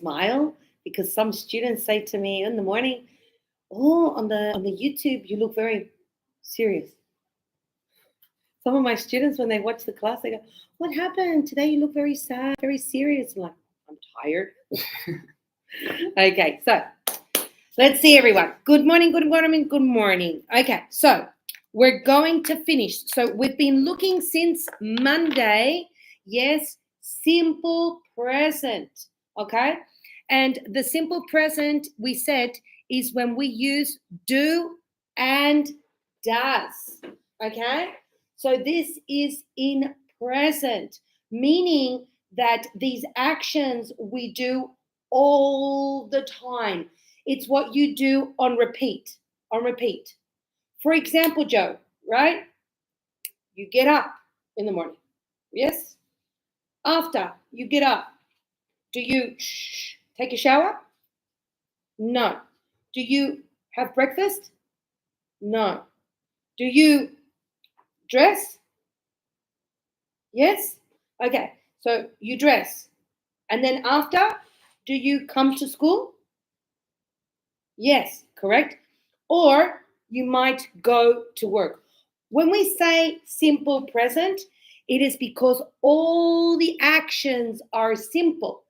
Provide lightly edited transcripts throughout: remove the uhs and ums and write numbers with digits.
smile because some students say to me in the morning, "Oh, on the YouTube, you look very serious." Some of my students, when they watch the class, they go, "What happened today? You look very sad, very serious." I'm like, "I'm tired." Okay, so let's see, everyone. Good morning, good morning, good morning. Okay, so we're going to finish. So we've been looking since Monday. Yes, simple present. Okay, and the simple present we said is when we use do and does. Okay, so this is in present, meaning that these actions we do all the time. It's what you do on repeat, on repeat. For example, Joe, right? You get up in the morning. Yes? After you get up, do you take a shower? No. Do you have breakfast? No. Do you dress? Yes? Okay. So you dress. And then after, do you come to school? Yes, correct. Or you might go to work. When we say simple present, it is because all the actions are simple.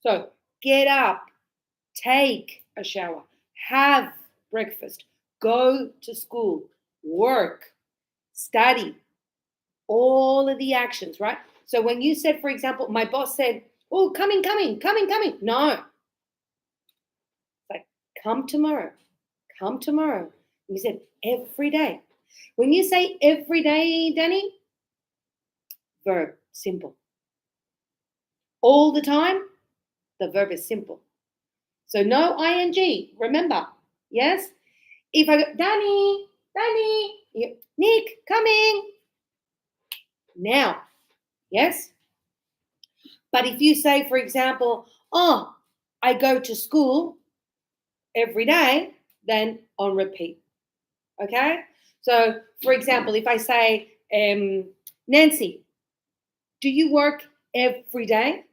So get up, take a shower, have breakfast, go to school, work, study, all of the actions, right? So when you said, for example, my boss said, "Oh, coming. No. Like, come tomorrow. Come tomorrow. You said every day. When you say every day, Danny, verb, simple. All the time, the verb is simple. So no ing. Remember, yes? If I go, Danny, Nick, coming. Now, yes? But if you say, for example, oh, I go to school every day, then on repeat. Okay? So, for example, if I say, Nancy, do you work every day?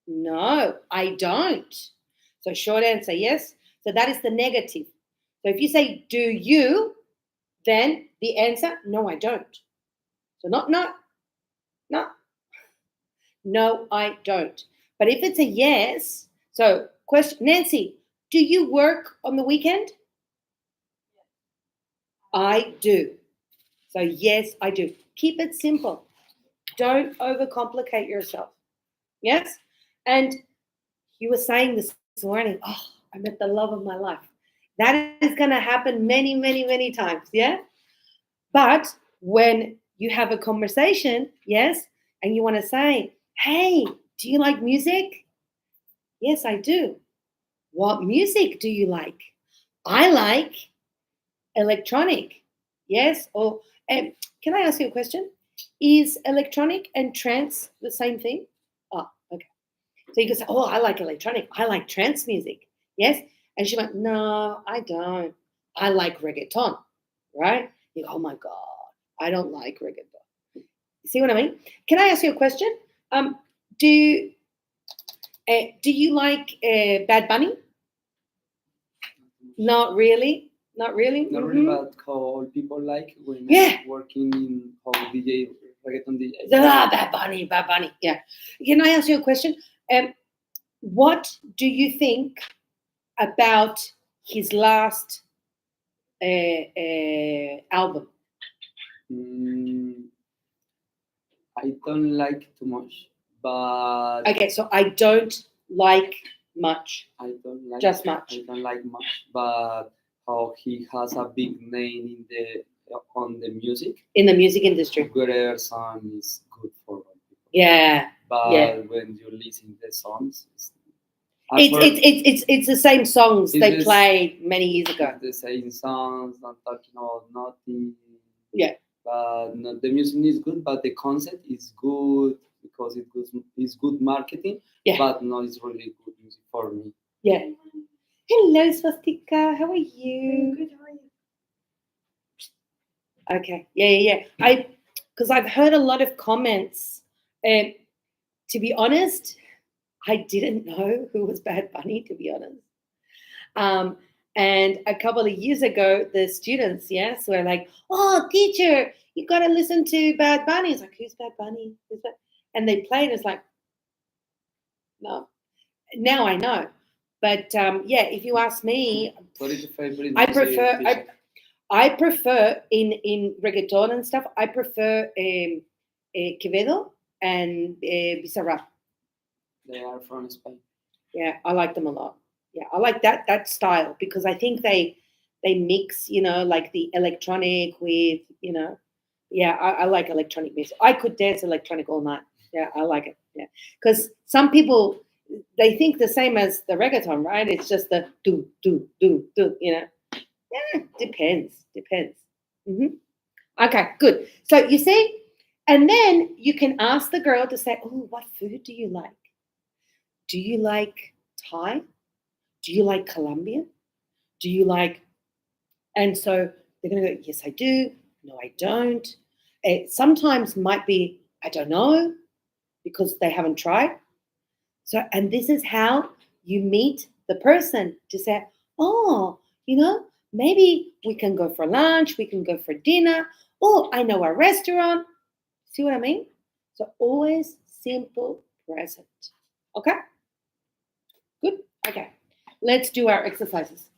No, I don't. So, short answer, yes. So, that is the negative. So, if you say, do you, then the answer, no, I don't. So, not, no, I don't. But if it's a yes, so question, Nancy, do you work on the weekend? I do. So, yes, I do. Keep it simple. Don't overcomplicate yourself. Yes? And you were saying this morning, oh, I met the love of my life. That is going to happen many, many, many times. Yeah? But when you have a conversation, yes, and you want to say, hey, do you like music? Yes, I do. What music do you like? I like electronic. Yes? Or can I ask you a question? Is electronic and trance the same thing? Oh, okay. So you can say, oh, I like electronic. I like trance music. Yes? And she went, no, I don't. I like reggaeton. Right? You go, oh my God, I don't like reggaeton. See what I mean? Can I ask you a question? Do you like Bad Bunny? Not really. Not really. Not really, but how all people like when Yeah. I'm working in how DJ, reggaeton DJ. Bad Bunny. Yeah. Can I ask you a question? What do you think about his last album? I don't like too much, but Okay, so I don't like much. I don't like Just much. I don't like much, but how he has a big name in the on the music. In the music industry. Whatever song is good for people. Yeah. But yeah. when you listen to the songs, It's the same songs It's they this- played many years ago. the same songs, not talking about nothing. Yeah. But no, the music is good, but the concept is good because it's good marketing. Yeah. But no, it's really good music for me. Yeah. Hello, Swastika. How are you? Good, how are you? Okay. Yeah. Because I've heard a lot of comments. To be honest, I didn't know who was Bad Bunny, to be honest. And a couple of years ago, the students, yes, were like, "Oh, teacher, you got to listen to Bad Bunny." It's like, "Who's Bad Bunny? Who's that?" And they played. It's like, no. Now I know. But yeah, if you ask me, What is your favorite I music prefer teacher? I prefer in reggaeton and stuff. I prefer Quevedo and Bizarrap. They are from Spain. Yeah, I like them a lot. Yeah, I like that style because I think they mix, like the electronic with, yeah, I like electronic music. I could dance electronic all night. Yeah, I like it. Yeah, because some people they think the same as the reggaeton, right? It's just the do do do do. Yeah, depends. hmm Okay, good. So you see, and then you can ask the girl to say, "Oh, what food do you like? Do you like Thai? Do you like Colombian? Do you like?" And so they're going to go, "Yes, I do. No, I don't." It sometimes might be, "I don't know," because they haven't tried. So, and this is how you meet the person to say, "Oh, maybe we can go for lunch, we can go for dinner. Oh, I know a restaurant." See what I mean? So, always simple present. Okay? Good? Okay. Let's do our exercises.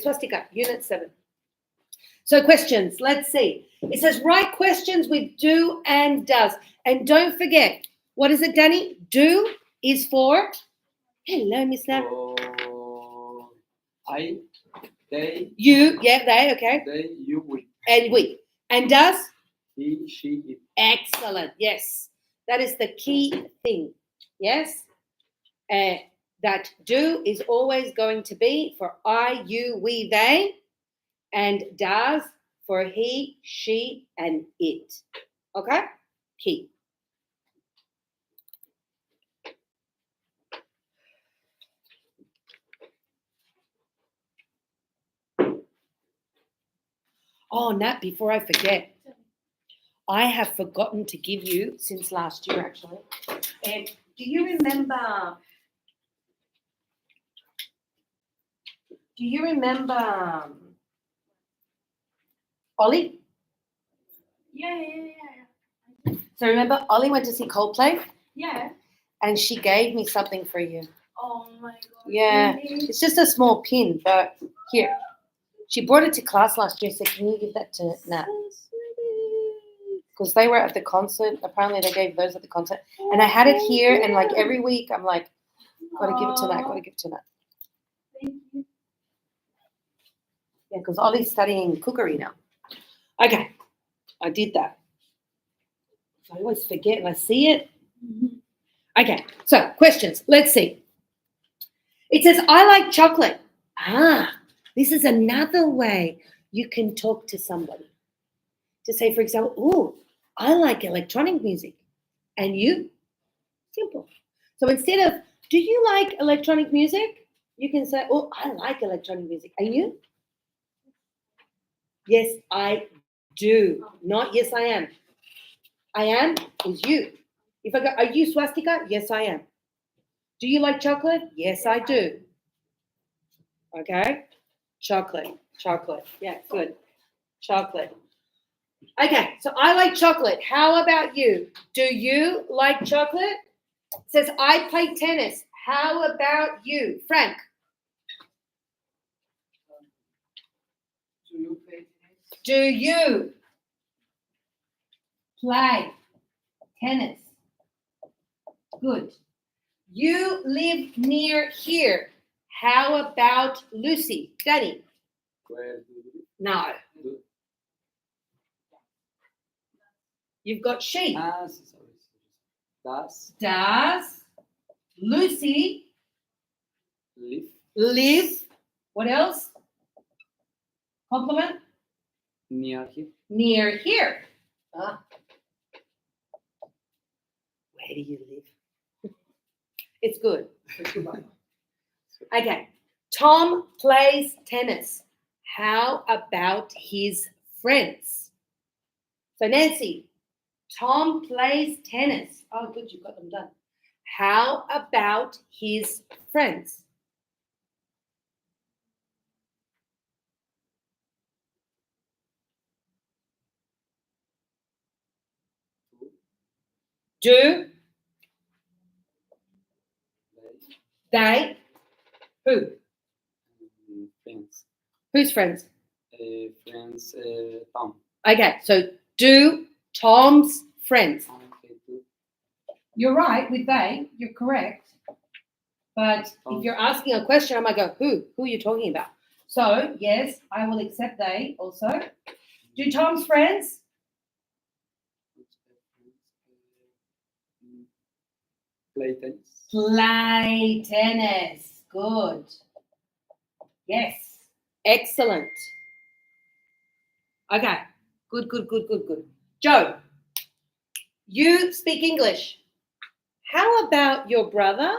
Swastika, Unit 7. So, questions. Let's see. It says, write questions with do and does. And don't forget, what is it, Danny? Do is for. Hello, Miss Lam. Oh, I, they, You, yeah, they, okay. they, you, we. And we. And does? He, she, it. Excellent. Yes. That is the key thing. Yes. That do is always going to be for I, you, we, they, and does for he, she, and it. Okay? Key. Oh, Nat, before I forget, I have forgotten to give you, since last year actually, do you remember? Do you remember Ollie? Yeah. So remember Ollie went to see Coldplay Yeah. and she gave me something for you. Oh my god. Yeah, Really? it's just a small pin, but here. She brought it to class last year, so can you give that to Nat? Because they were at the concert. Apparently they gave those at the concert. And I had it here, and like every week I'm like, gotta give it to Nat, gotta give it to Nat. Thank you. Yeah, because Ollie's studying cookery now. Okay, I did that. I always forget and I see it. Okay, so questions. Let's see. It says, I like chocolate. This is another way you can talk to somebody. To say, for example, oh, I like electronic music. And you? Simple. So instead of, do you like electronic music? You can say, oh, I like electronic music. And you? Yes, I do. Not yes, I am. I am is you. If I go, are you swastika? Yes, I am. Do you like chocolate? Yes, I do. Okay. Chocolate. Yeah, good. Chocolate. Okay, so I like chocolate. How about you? Do you like chocolate? It says I play tennis. How about you, Frank? Do you play tennis? Do you play tennis? Good. You live near here. How about Lucy? Danny? Where do you No. do? You've got she. Sorry. Das, Does Lucy live, live? What else? Compliment? near here. Near here. Ah. Where do you live? It's good. It's good one. Okay. Tom plays tennis. How about his friends? So Nancy, Tom plays tennis. Oh, good, you got them done. How about his friends? Do they? Who? Friends. Whose friends? Friends. Tom. Okay, so do Tom's friends. Okay, do. You're right with they. You're correct. But if you're asking a question, I might go, who? Who are you talking about? So, yes, I will accept they also. Do Tom's friends? Play tennis. Play tennis. Good. Yes. Excellent. Okay. Good. Joe, you speak English. How about your brother?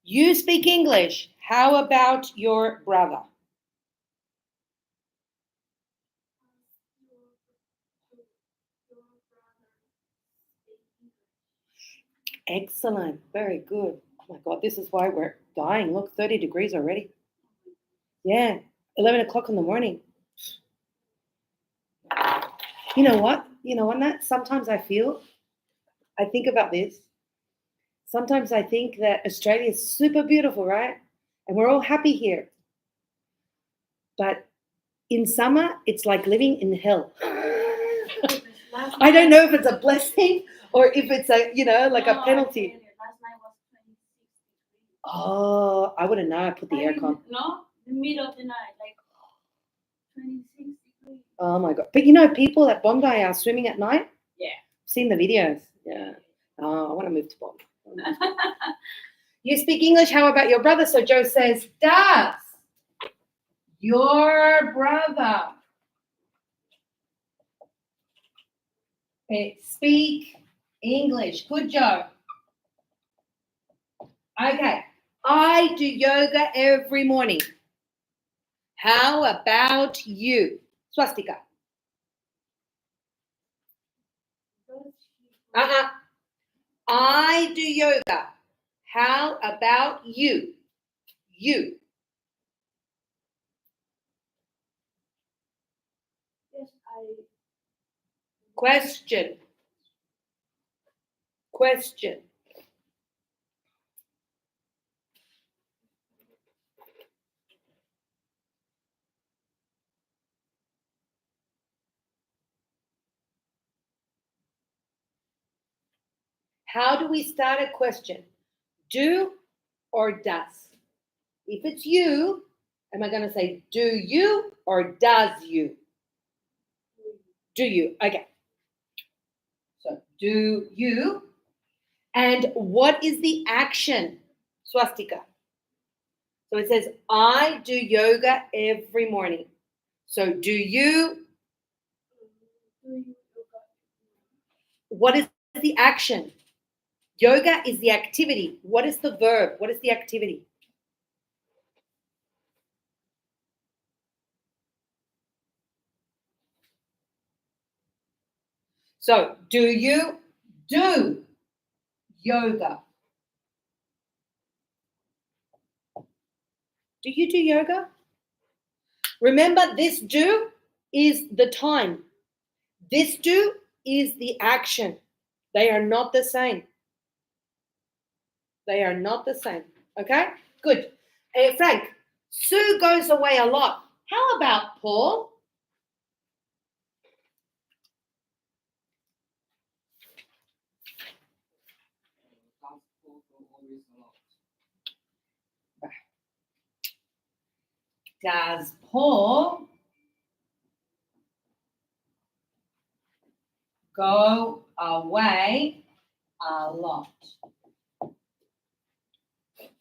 You speak English. How about your brother? Excellent. Very good. Oh my God, this is why we're dying. Look, 30 degrees already. Yeah, 11 o'clock in the morning. You know what? Nat, sometimes I think about this. Sometimes I think that Australia is super beautiful, right? And we're all happy here. But in summer, it's like living in hell. I don't know if it's a blessing or if it's a penalty. Last night was 26 degrees. Oh, I wouldn't know. I put the aircon. No, the middle of the night, like 26 degrees. Oh my God. But people at Bondi are swimming at night. Yeah. Seen the videos. Yeah. Oh, I want to move to Bondi. You speak English. How about your brother? So Joe says, does your brother speak English? Good, Joe. Okay. I do yoga every morning. How about you? Swastika. I do yoga. How about you? You. Yes, Question. How do we start a question? Do or does? If it's you, am I going to say do you or does you? Do you? Okay. So do you. And what is the action? Swastika. So it says, I do yoga every morning. So do you? What is the action? Yoga is the activity. What is the verb? What is the activity? So, do you do yoga? Do you do yoga? Remember, this do is the time. This do is the action. They are not the same. They are not the same. Okay? Good. Frank, Sue goes away a lot. How about Paul? Does Paul go away a lot?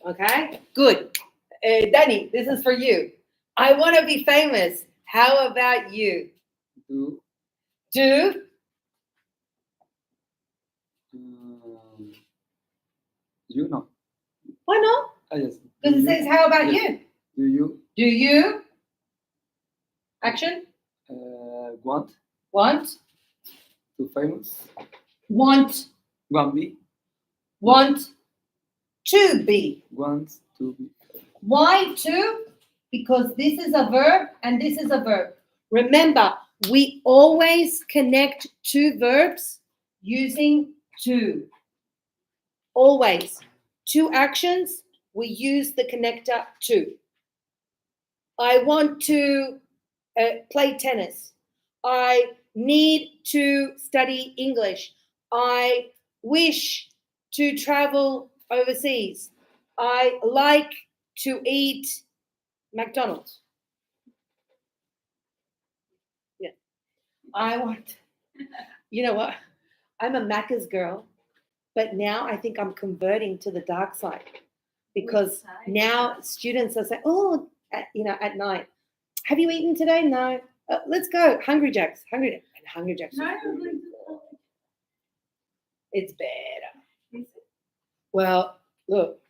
Okay, good. Danny, this is for you. I want to be famous. How about you? Do. Do? You know. Why not? Yes. Because it says, how about you? Do you Do you? Action. want Want. to famous? Want. Want be? Want to be. Want to be? Why to? Because this is a verb and this is a verb. Remember, we always connect two verbs using to. Always. Two actions, we use the connector to. I want to play tennis. I need to study English. I wish to travel overseas. I like to eat McDonald's. Yeah. I want, you know what? I'm a Macca's girl, but now I think I'm converting to the dark side because side? now students are saying, oh, at night, have you eaten today? No. Let's go. Hungry Jacks. Hungry Jacks. Now you're going to It's better. Is it? Well, look.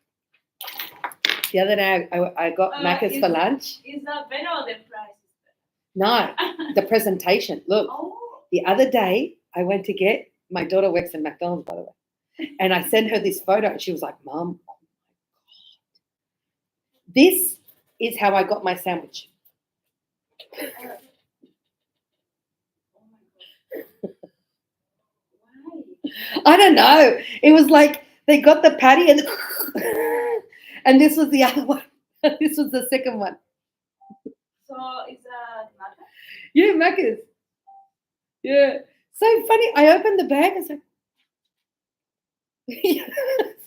The other day I got Macca's for lunch. Is that better or the price is No, better? the presentation. Look, Oh, the other day I went to get, my daughter works in McDonald's, by the way. And I sent her this photo and she was like, Mom, oh my God. This is how I got my sandwich. oh my God. Why? I don't know. It was like they got the patty and and this was the other one. This was the second one. So is that matter? Yeah, Macca's. Yeah. So funny. I opened the bag and said,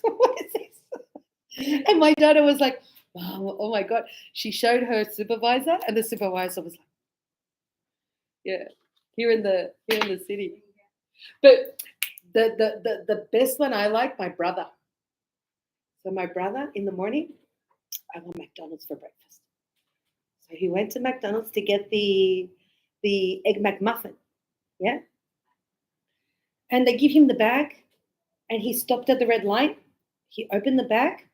what is this? And my daughter was like, oh my God. She showed her supervisor and the supervisor was like, yeah, here in the city. But the best one I like, my brother. So my brother in the morning, I want McDonald's for breakfast. So he went to McDonald's to get the egg McMuffin. Yeah. And they give him the bag and he stopped at the red light. He opened the bag.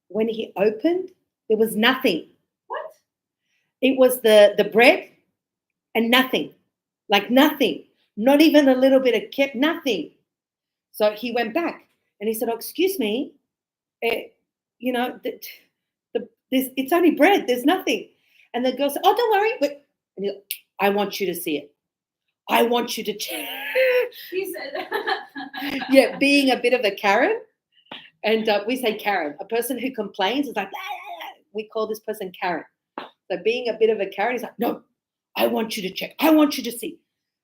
When he opened, there was nothing. What? It was the bread and nothing. Like nothing. Not even a little bit of kip, nothing. So he went back and he said, oh, excuse me, it's only bread. There's nothing. And the girl said, oh, don't worry. But and he, I want you to see it. I want you to check. He said. Yeah, being a bit of a Karen. And we say Karen. A person who complains is like, we call this person Karen. So being a bit of a Karen, he's like, no, I want you to check. I want you to see.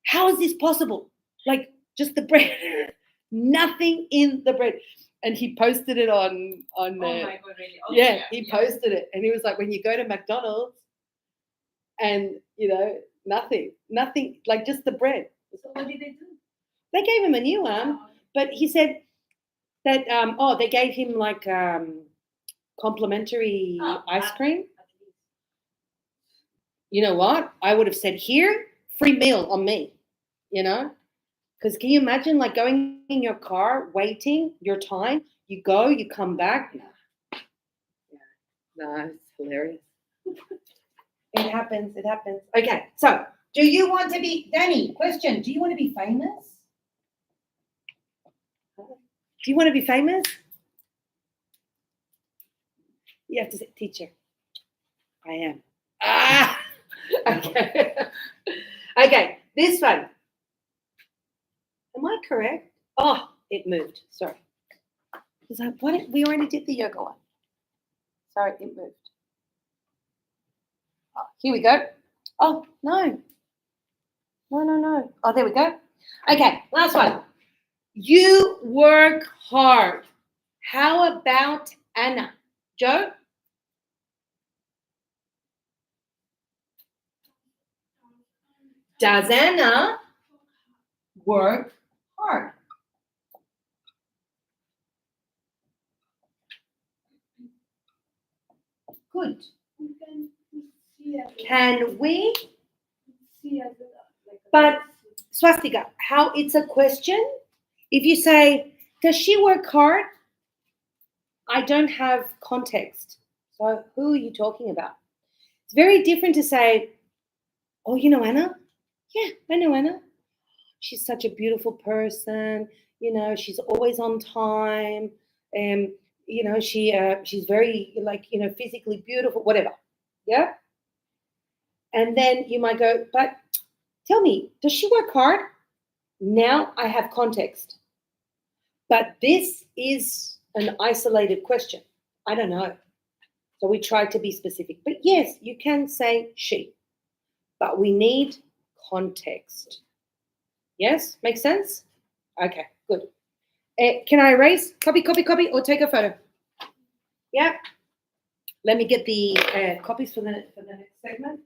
How is this possible? Like just the bread, nothing in the bread. And he posted it on Oh my God, really? Okay, yeah, he posted it. And he was like, when you go to McDonald's and, nothing, like just the bread. So what did they do? They gave him a new one, but he said that, they gave him like complimentary ice cream. At least. You know what? I would have said, here, free meal on me, Because can you imagine like going in your car, waiting your time, you go, you come back? No, it's hilarious. It happens. Okay, so do you want to be, Danny, question, do you want to be famous? Do you want to be famous? You have to say, teacher, I am. Ah! Okay. Okay, this one. Am I correct? Oh, it moved. Sorry. We already did the yoga one. Sorry, it moved. Oh, here we go. Oh, no. No. Oh, there we go. Okay, last one. You work hard. How about Anna? Joe? Does Anna work hard? Good. Can we? But Swastika, how it's a question? If you say, does she work hard? I don't have context. So who are you talking about? It's very different to say, oh, you know Anna? Yeah, I know Anna. She's such a beautiful person. She's always on time. And she's very physically beautiful, whatever. Yeah. And then you might go, but tell me, does she work hard? Now I have context. But this is an isolated question. I don't know. So we try to be specific. But yes, you can say she. But we need context. Yes? Make sense? Okay, good. Can I erase? Copy, or take a photo? Yeah. Let me get the copies for the next segment.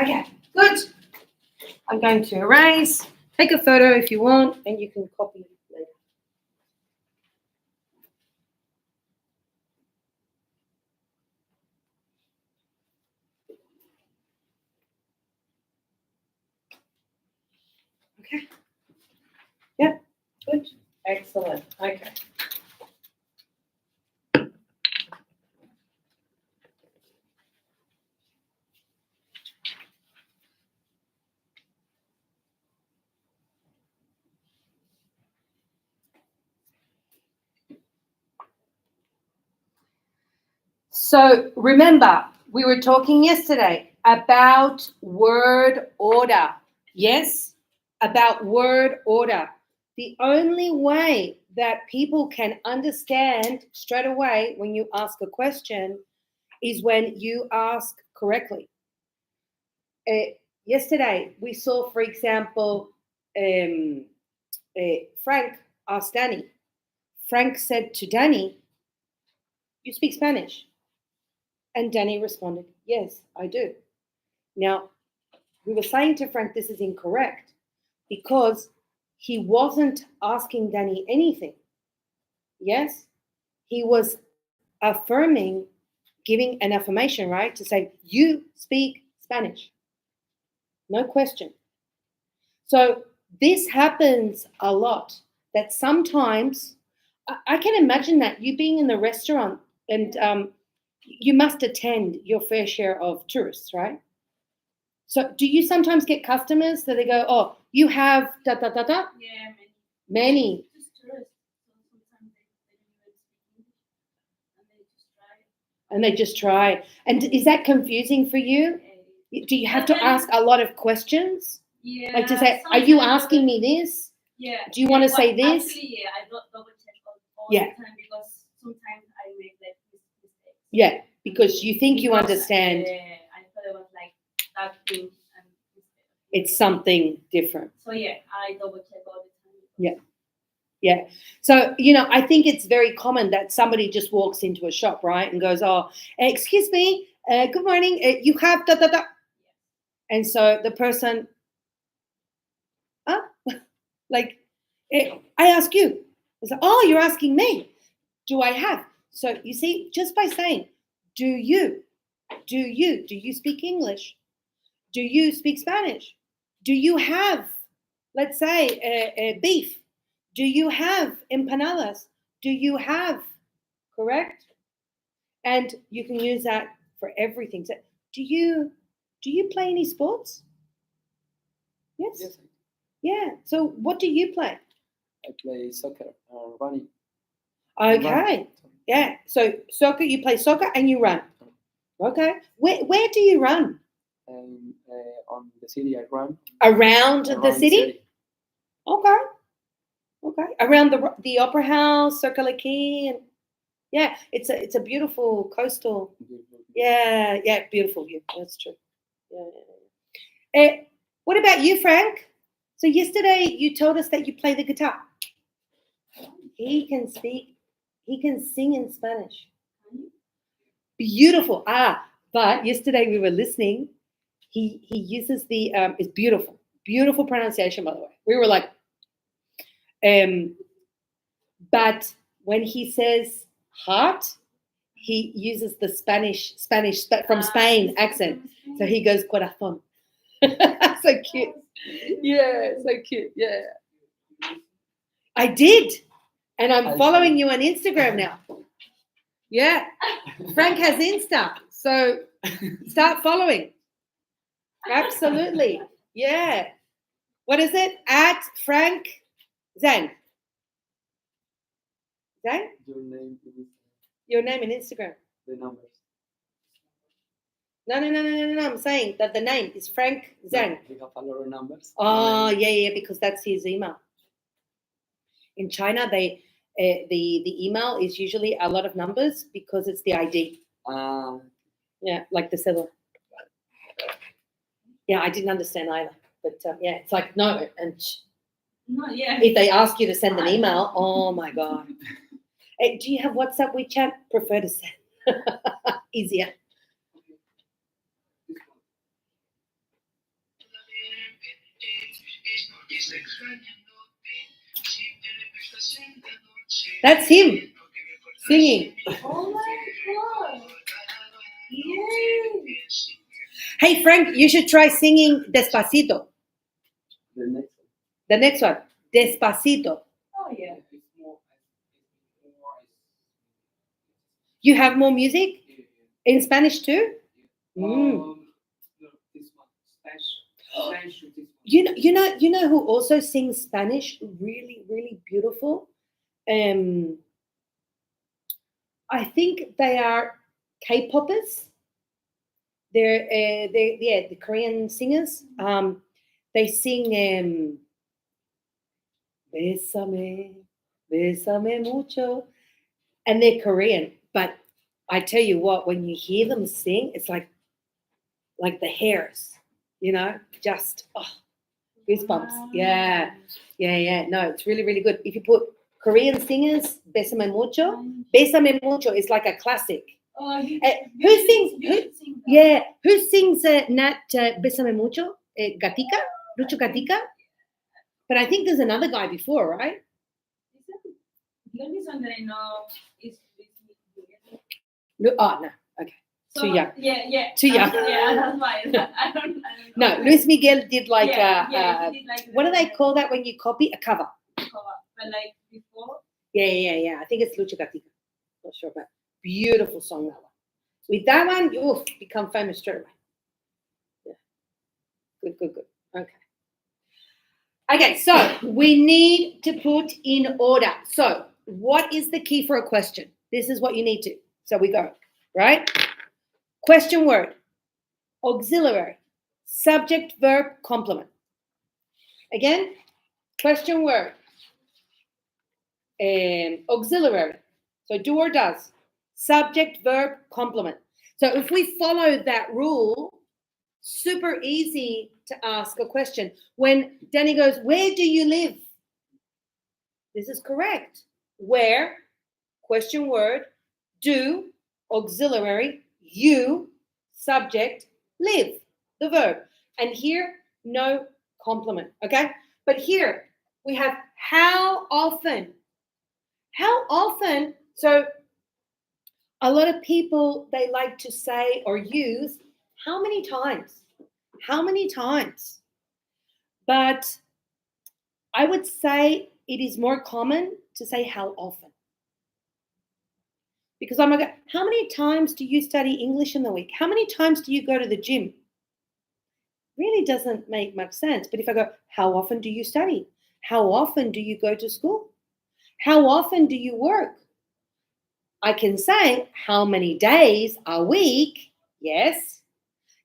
Okay, good. I'm going to erase. Take a photo if you want, and you can copy later. Okay. Yep. Good. Excellent. Okay. So remember, we were talking yesterday about word order. Yes, about word order. The only way that people can understand straight away when you ask a question is when you ask correctly. Yesterday, we saw, for example, Frank asked Danny. Frank said to Danny, "You speak Spanish?" And Danny responded, "Yes, I do." Now, we were saying to Frank this is incorrect because he wasn't asking Danny anything. Yes? He was affirming, giving an affirmation, right? To say, you speak Spanish. No question. So this happens a lot, that sometimes, I can imagine that you being in the restaurant and you must attend your fair share of tourists, right? So do you sometimes get customers that they go, oh, you have da da da da? Yeah, Many. just tourists. So sometimes they don't even speak English, And they just try. And is that confusing for you? Do you have to ask a lot of questions? Yeah. Like to say, are you asking me this? Yeah. Do you want to say this? Actually, yeah, I double check all Yeah. the time because sometimes I make like mistakes. Yeah, because you think you understand. I thought it was like that thing and It's something different. So yeah, I double check all the time. Yeah. Yeah. So, I think it's very common that somebody just walks into a shop, right, and goes, oh, excuse me, good morning, you have da da da. And so the person, like, I ask you. It's like, oh, you're asking me. Do I have? So you see, just by saying, do you? Do you speak English? Do you speak Spanish? Do you have, let's say, beef? Do you have empanadas? Do you have, correct? And you can use that for everything. So, do you play any sports? Yes. Yes, Yeah. So, what do you play? I play soccer and running. Okay. Yeah. So, soccer. You play soccer and you run. Okay. Where do you run? And on the city, I run Around the around city? Okay. Okay. Around the Opera House, Circle Quay, and yeah, it's a beautiful coastal. Beautiful. Yeah, yeah, beautiful view. That's true. Yeah, yeah, yeah. What about you, Frank? So yesterday you told us that you play the guitar. He can speak. He can sing in Spanish. Beautiful. But yesterday we were listening. He uses the it's beautiful pronunciation, by the way. We were like, but when he says heart, he uses the Spanish from Spain accent. So he goes corazón. So cute. Yeah, so cute. Yeah. I did. And I'm following you on Instagram now. Yeah. Frank has Insta. So start following. Absolutely. Yeah. What is it? At Frank Zhang. Zhang? Your name is Your name in Instagram. the numbers. No. I'm saying that the name is Frank Zhang. We have a lot of numbers. Oh, yeah, because that's his email. In China, they the email is usually a lot of numbers because it's the ID. Yeah, like the cedula. Yeah, I didn't understand either. But yeah, it's like, no. And No, yeah. if they ask you to send an email, oh my God. Hey, do you have WhatsApp, WeChat? Prefer to send. Easier. That's him singing. Oh my God. Yay. Hey, Frank, you should try singing Despacito. The next one. The next one, Despacito. Oh yeah. You have more music in Spanish too? Mm. No, this one. Spanish. This one. You know who also sings Spanish really, really beautiful? I think they are K-poppers. They're the Korean singers. They sing Bésame, Bésame mucho, and they're Korean. But I tell you what, when you hear them sing, it's like the hairs, just goosebumps. Wow. Yeah. No, it's really, really good. If you put Korean singers, Bésame mucho is like a classic. Oh, Who sings? Who sings Nat Bésame mucho? Gatica, Lucho Gatica. But I think there's another guy before, right? The only song that I know is No, okay. so, Too young. Yeah. Too young. Yeah, that's why. I don't No, know. Luis Miguel did like he did like what do they the call that when you copy a cover? cover. But like before, Yeah. I think it's Lucho Gatica. Not sure, but beautiful song that one. With that one, you'll become famous straight away. Yeah. Good. Okay, so we need to put in order. So, what is the key for a question? This is what you need to. So we go, right? Question word, auxiliary, subject, verb, complement. Again, question word, auxiliary. So do or does, subject, verb, complement. So if we follow that rule, super easy to ask a question. When Danny goes, where do you live? This is correct. Where, question word, do, auxiliary, you, subject, live, the verb. And here, no complement, okay? But here, we have how often. How often, so A lot of people, they like to say or use, how many times? How many times? But I would say it is more common to say how often. Because I'm like, how many times do you study English in the week? How many times do you go to the gym? Really doesn't make much sense. But if I go, how often do you study? How often do you go to school? How often do you work? I can say how many days a week, yes.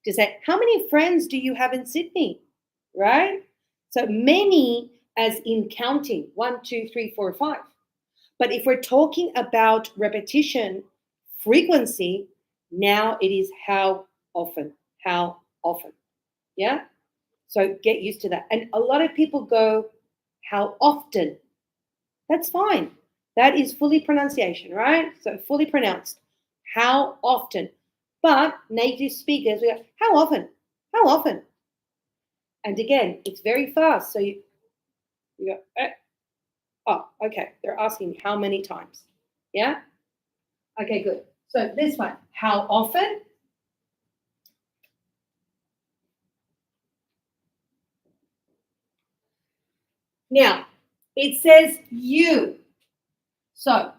To say, how many friends do you have in Sydney? Right? So many as in counting 1, 2, 3, 4, 5. But if we're talking about repetition, frequency, now it is how often, how often. Yeah? So get used to that. And a lot of people go, how often? That's fine. That is fully pronunciation, right? So fully pronounced. How often? But native speakers, we go, how often? How often? And again, it's very fast. So you go, oh, okay. They're asking how many times. Yeah? Okay, good. So this one, how often? Now, it says you. So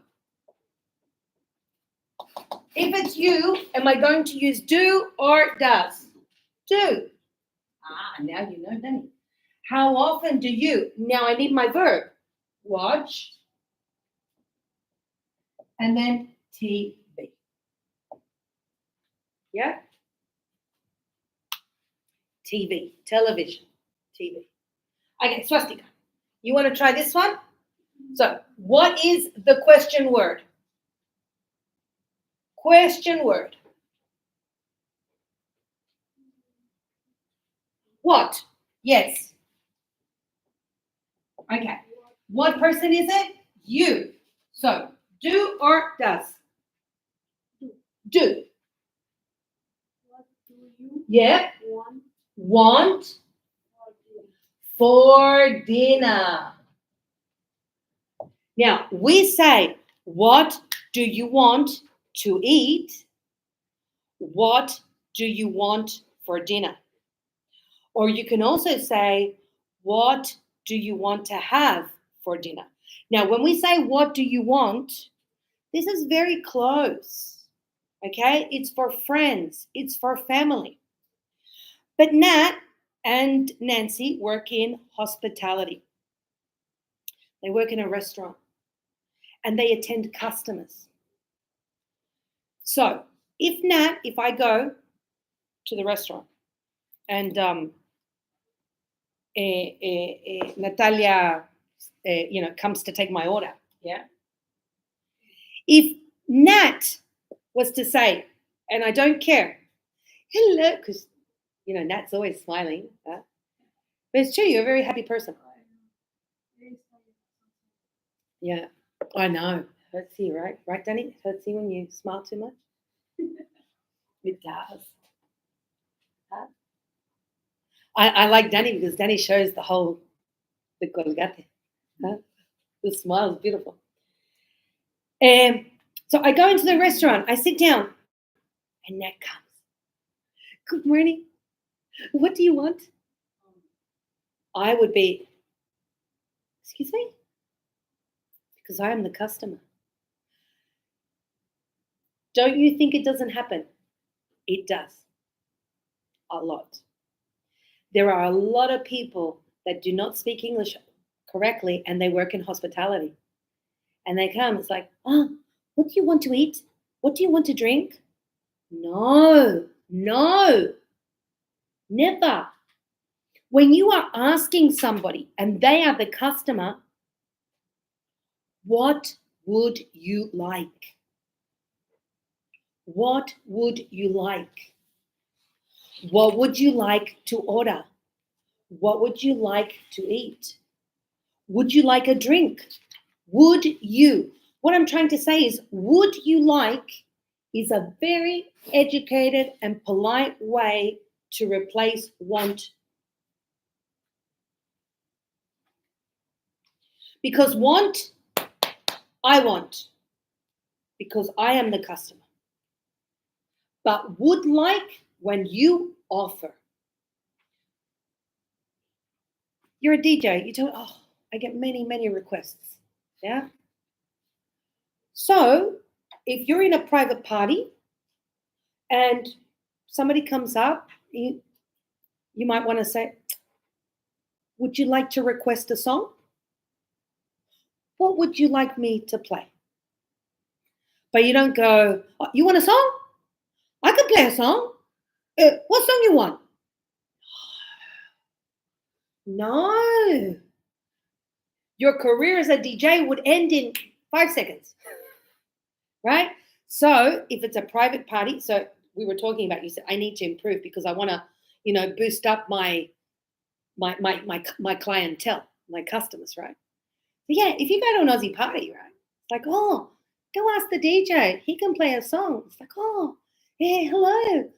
if it's you, am I going to use do or does? Do. Ah, now you know, Danny. How often do you? Now I need my verb. Watch. And then TV. Yeah? TV. Television. TV. Okay, swastika. You want to try this one? So, what is the question word? Question word. What? Yes. Okay. What person is it? You. So, do or does? Do. What do you Yeah. want Want for dinner? for dinner. Now, we say, what do you want to eat? What do you want for dinner? Or you can also say, what do you want to have for dinner? Now, when we say, what do you want? This is very close. Okay? It's for friends, it's for family. But Nat and Nancy work in hospitality. They work in a restaurant and they attend customers. So, if I go to the restaurant and Natalia, comes to take my order, yeah. If Nat was to say, and I don't care, hello, because Nat's always smiling, but it's true, you're a very happy person. Yeah, I know. Hurts you, right? Right, Danny? It hurts you when you smile too much. It does. Huh? I like Danny because Danny shows the colgate. Huh? The smile is beautiful. So I go into the restaurant, I sit down, and Nat comes. Good morning. What do you want? I would be, excuse me? Because I am the customer. Don't you think it doesn't happen? It does. A lot. There are a lot of people that do not speak English correctly and they work in hospitality. And they come, it's like, oh, what do you want to eat? What do you want to drink? No, never. When you are asking somebody and they are the customer, what would you like? What would you like? What would you like to order? What would you like to eat? Would you like a drink? Would you? What I'm trying to say is, would you like is a very educated and polite way to replace want. Because want, I want. Because I am the customer. but would like when you offer. You're a DJ. You tell, oh, I get many requests. Yeah. So if you're in a private party and somebody comes up, you might want to say, would you like to request a song? What would you like me to play? But you don't go, oh, you want a song? I can play a song. What song you want? No. Your career as a DJ would end in 5 seconds, right? So if it's a private party, so we were talking about, you said, I need to improve because I want to, boost up my clientele, my customers, right? So yeah, if you go to an Aussie party, right, it's like, oh, go ask the DJ. He can play a song. It's like, oh, yeah, hello.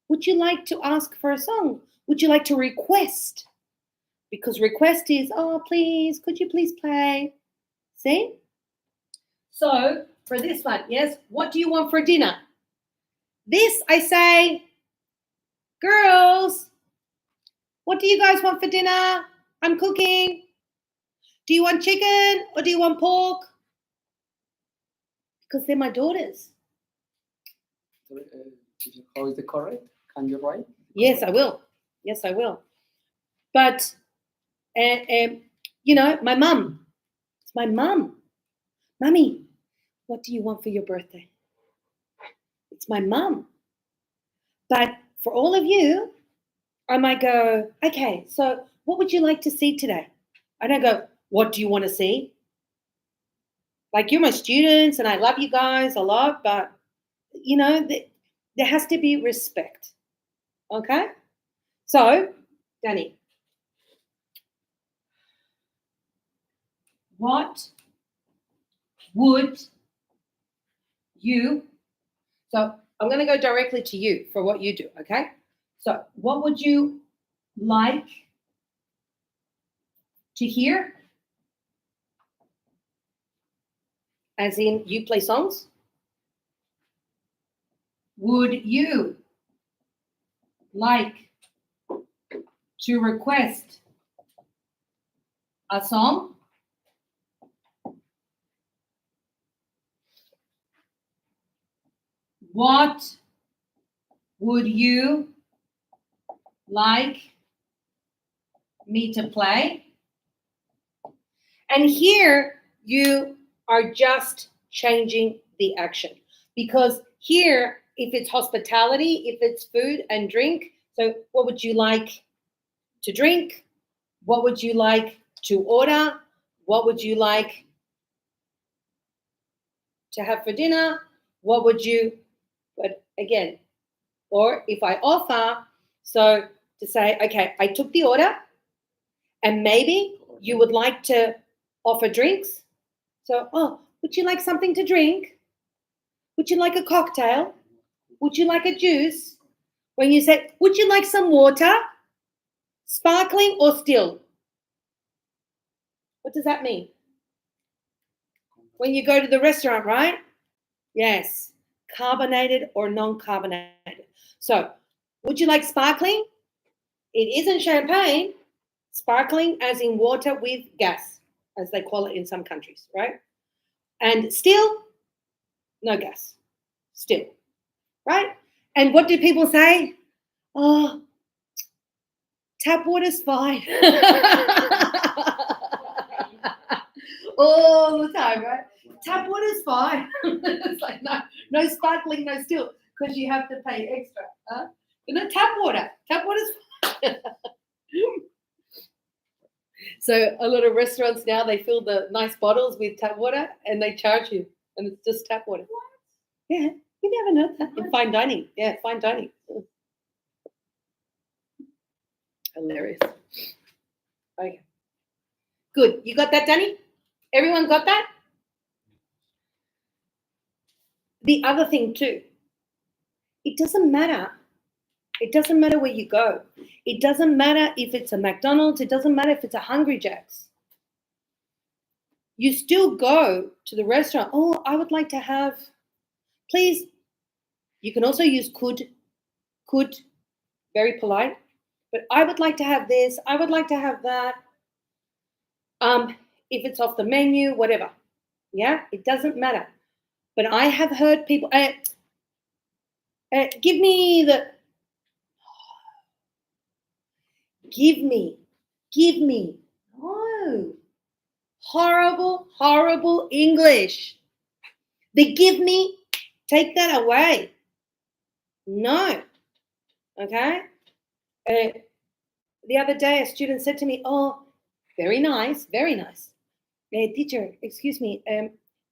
Would you like to ask for a song? Would you like to request? Because request is, oh, please, could you please play? See? So for this one, yes, what do you want for dinner? This, I say, girls, what do you guys want for dinner? I'm cooking. Do you want chicken or do you want pork? Because they're my daughters. How is it correct? Can you write? Yes, I will. Yes, I will. But, my mum. It's my mum. Mummy, what do you want for your birthday? It's my mum. But for all of you, I might go, okay, so what would you like to see today? I don't go, what do you want to see? Like, you're my students and I love you guys a lot, but, there has to be respect. Okay? So, Danny, what would you, so I'm going to go directly to you for what you do, okay? So what would you like to hear? As in, you play songs? Would you like to request a song? What would you like me to play? And here you are just changing the action, because here, if it's hospitality, if it's food and drink, so what would you like to drink? What would you like to order? What would you like to have for dinner? What would you, but again, or if I offer, so to say, okay, I took the order and maybe you would like to offer drinks. So, oh, would you like something to drink? Would you like a cocktail? Would you like a juice? When you say, would you like some water? Sparkling or still? What does that mean? When you go to the restaurant, right? Yes. Carbonated or non-carbonated. So, would you like sparkling? It isn't champagne. Sparkling as in water with gas, as they call it in some countries, right? And still, no gas. Still, right? And what do people say? Oh, tap water's fine. All the time, right? Tap water's fine. It's like, no sparkling, no still, because you have to pay extra. Huh? Tap water. Tap water's fine. So a lot of restaurants now, they fill the nice bottles with tap water and they charge you, and it's just tap water. Yeah, you never know that in fine dining. Yeah, fine dining. Hilarious. Okay. Good. You got that, Danny? Everyone got that? The other thing too, it doesn't matter. It doesn't matter where you go. It doesn't matter if it's a McDonald's. It doesn't matter if it's a Hungry Jack's. You still go to the restaurant. Oh, I would like to have, please, You can also use could, very polite. But I would like to have this. I would like to have that. If it's off the menu, whatever. Yeah, it doesn't matter. But I have heard people, give me the, give me. No. Horrible, horrible English. The give me, take that away. No. Okay? The other day, a student said to me, oh, very nice, very nice. Teacher, excuse me,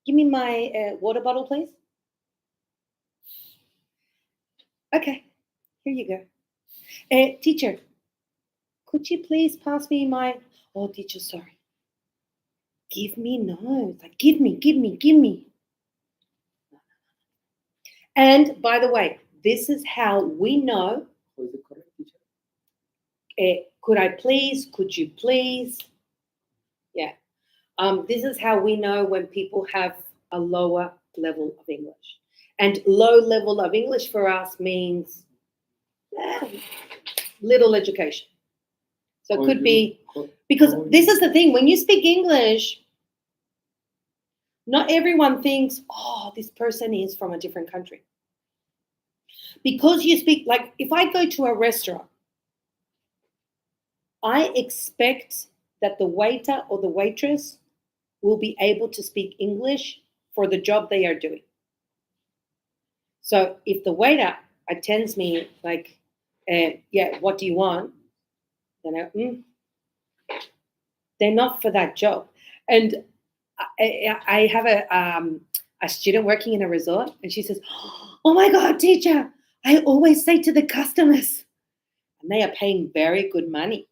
give me my water bottle, please. Okay, here you go. Teacher, could you please pass me my, oh, teacher, sorry. Give me, no, it's like, give me. And by the way, this is how we know, How is it correct, teacher? could I please, could you please? Yeah. This is how we know when people have a lower level of English. And low level of English for us means little education. So it could be, because this is the thing, when you speak English, not everyone thinks, oh, this person is from a different country. Because you speak, like if I go to a restaurant, I expect that the waiter or the waitress will be able to speak English for the job they are doing. So if the waiter attends me like, yeah, what do you want? Then they're not for that job. And I have a student working in a resort, and she says, oh my God, teacher, I always say to the customers, and they are paying very good money.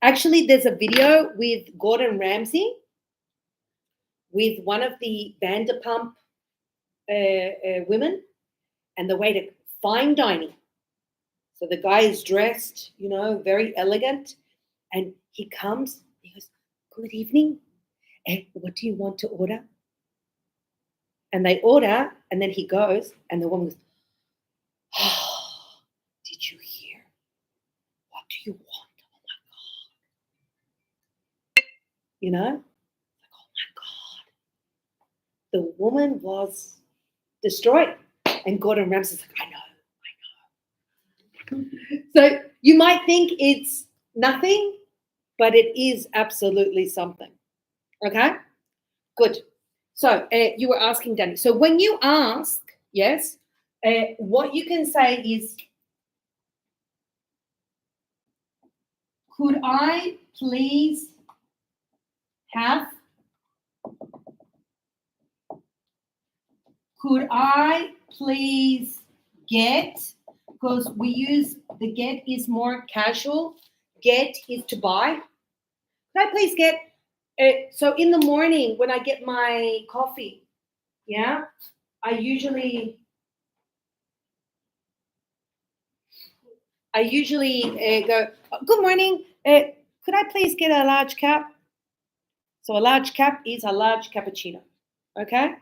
Actually, there's a video with Gordon Ramsay with one of the Vanderpump women, and the waiter, fine dining. So the guy is dressed, very elegant, and he comes, he goes, good evening, and what do you want to order? And they order, and then he goes, and the woman goes, oh, did you hear? What do you want? Oh my God. Like, oh my God. The woman was destroyed. And Gordon Ramsay's like, I know. So you might think it's nothing, but it is absolutely something. Okay? Good. So you were asking, Danny. So when you ask, yes, what you can say is, could I please have? Could I please get? Because we use the get is more casual. Get is to buy. Could I please get? So in the morning when I get my coffee, yeah, I usually go, good morning. Could I please get a large cap? So a large cap is a large cappuccino. Okay.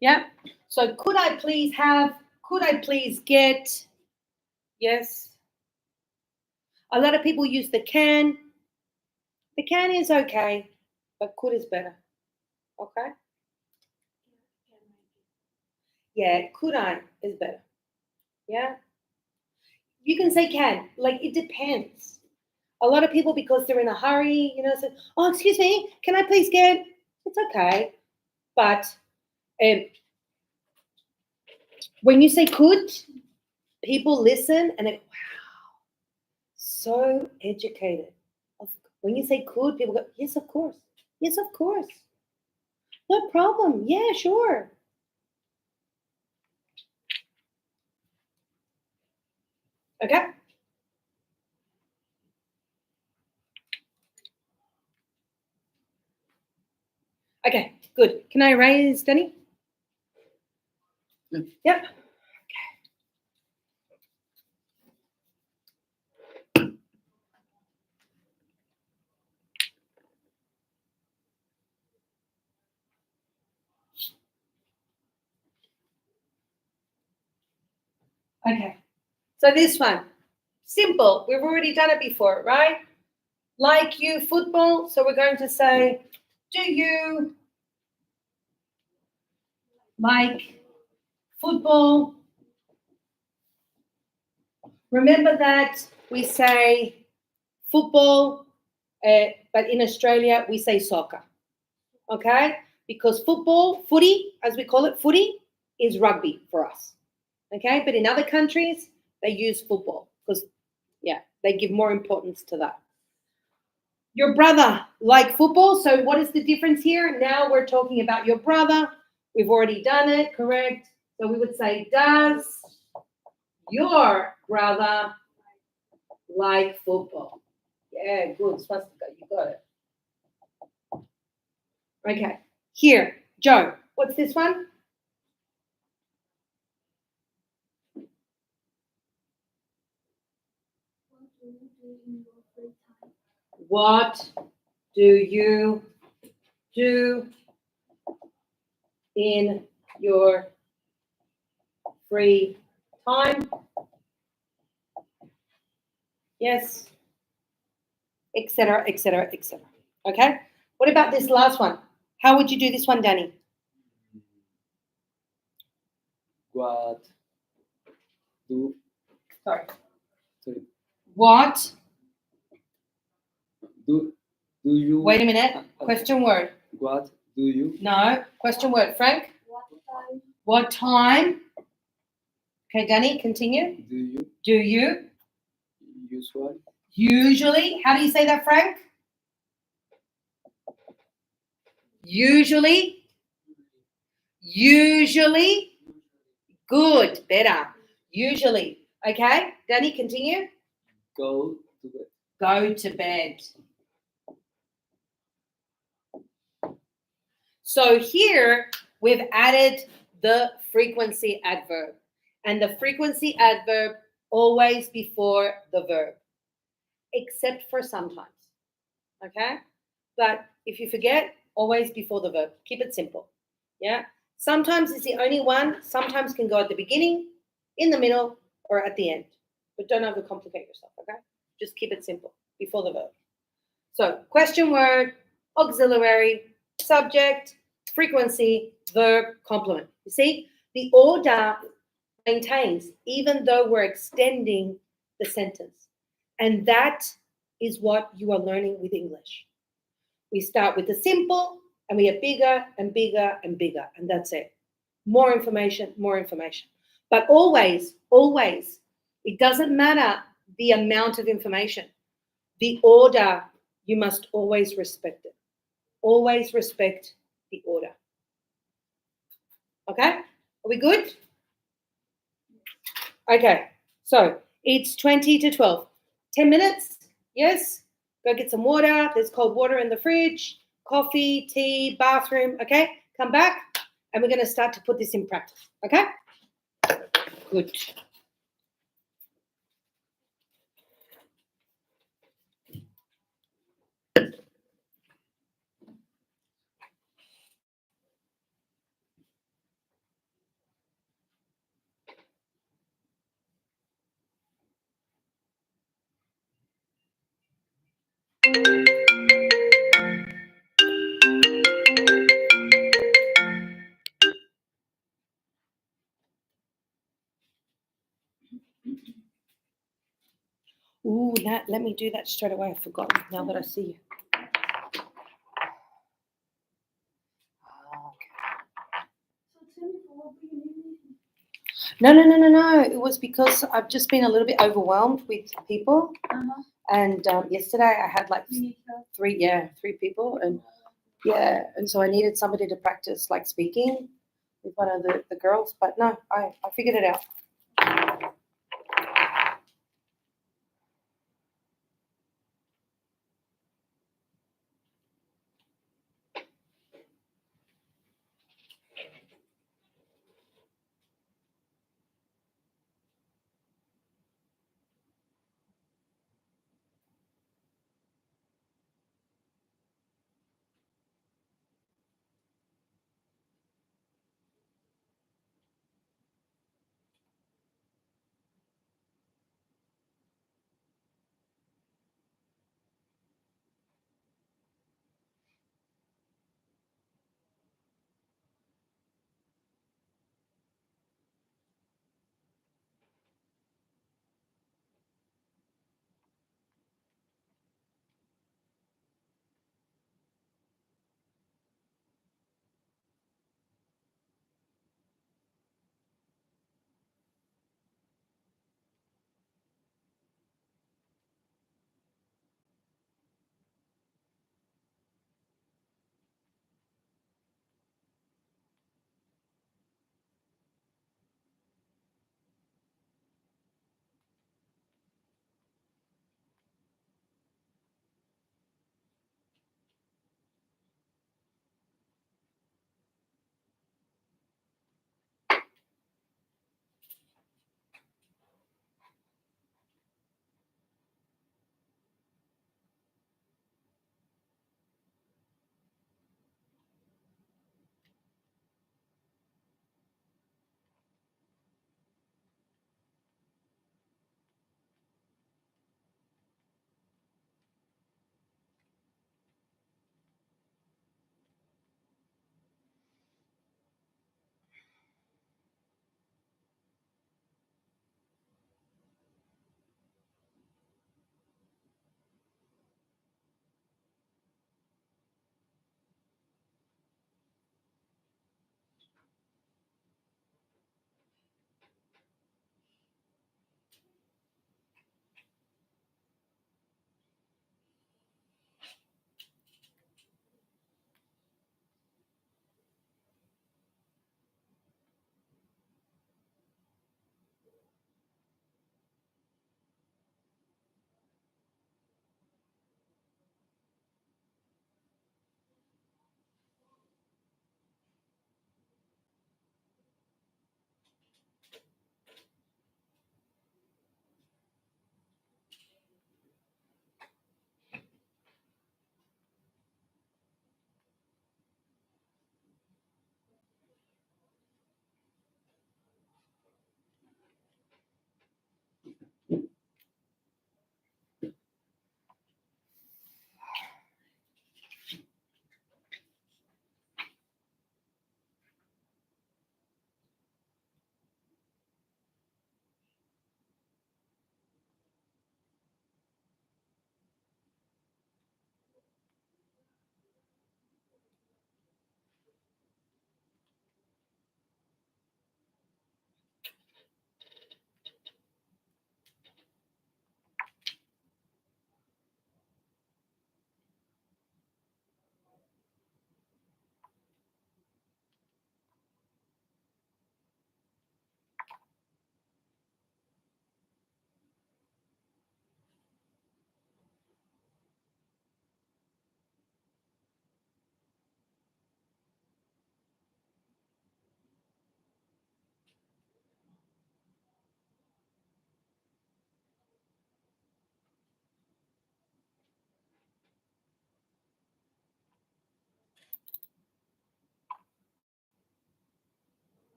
Yeah. So could I please have? Could I please get? Yes. A lot of people use the can. The can is okay, but could is better. Okay. Yeah, could I is better. Yeah. You can say can. Like it depends. A lot of people, because they're in a hurry, say, oh, excuse me, can I please get? It's okay. But when you say could, people listen and they go, wow, so educated. When you say could, people go, yes, of course. Yes, of course. No problem. Yeah, sure. Okay. Okay, good. Can I erase, Danny? Yeah. Yep. Okay. So this one, simple. We've already done it before, right? Like you, football. So we're going to say, do you like football? Remember that we say football, but in Australia we say soccer. Okay? Because football, footy, as we call it, footy, is rugby for us. Okay? But in other countries, they use football because, yeah, they give more importance to that. Your brother like football. So what is the difference here? Now we're talking about your brother. We've already done it, correct? So we would say, does your brother like football? Yeah, good. Swastika, you got it. Okay. Here, Joe, what's this one? What do you do in your free time? What do you do in your free time? Yes. Etc. Etc. Etc. Okay. What about this last one? How would you do this one, Danny? What do Sorry. sorry, What? do you Wait a minute. Question word. what do you No. Question word. Frank? What time What time? Okay, Danny, continue. do you Do you usually usually, how do you say that, Frank? Usually. Usually. Good. Better. Usually. Okay, Danny, continue. go to bed? Go to bed. So here we've added the frequency adverb, and the frequency adverb always before the verb, except for sometimes. Okay? But if you forget, always before the verb. Keep it simple. Yeah? Sometimes it's the only one, sometimes can go at the beginning, in the middle, or at the end. But don't overcomplicate yourself, okay? Just keep it simple before the verb. So, question word, auxiliary, subject, frequency, verb, complement. You see, the order maintains even though we're extending the sentence. And that is what you are learning with English. We start with the simple and we get bigger and bigger and bigger, and that's it. More information, more information. But always, always, it doesn't matter the amount of information. The order, you must always respect it. Always respect the order. Okay? Are we good? Okay. So it's 20 to 12. 10 minutes? Yes? Go get some water. There's cold water in the fridge, coffee, tea, bathroom. Okay? Come back and we're going to start to put this in practice. Okay? Good. Ooh, let me do that straight away. I forgot now that I see you. So tell me for what bring you No. It was because I've just been a little bit overwhelmed with people. And yesterday I had like You need help. three people. And so I needed somebody to practice like speaking with one of the girls. But no, I figured it out.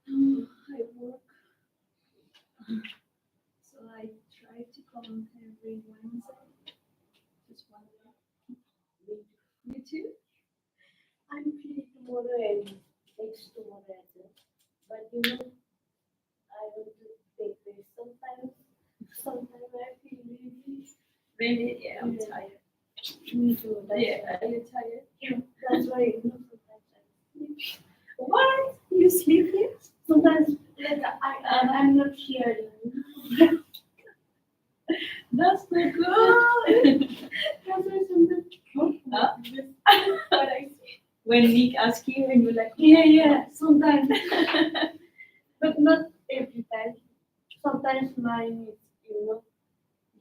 I work. So I try to come every Wednesday. Just one day. You too? I'm free tomorrow and next tomorrow as well. But I want to take rest sometimes. Sometimes I feel really. Really? Yeah, I'm Yeah. tired. Me too. That's Yeah, are why. you tired? That's why sometimes I sleep. What? You sleep here? Sometimes like I'm not here. That's not good. That's why sometimes. Huh? What I say. When Nick asks you and you're like, Yeah. Sometimes, but not every time. Sometimes mine is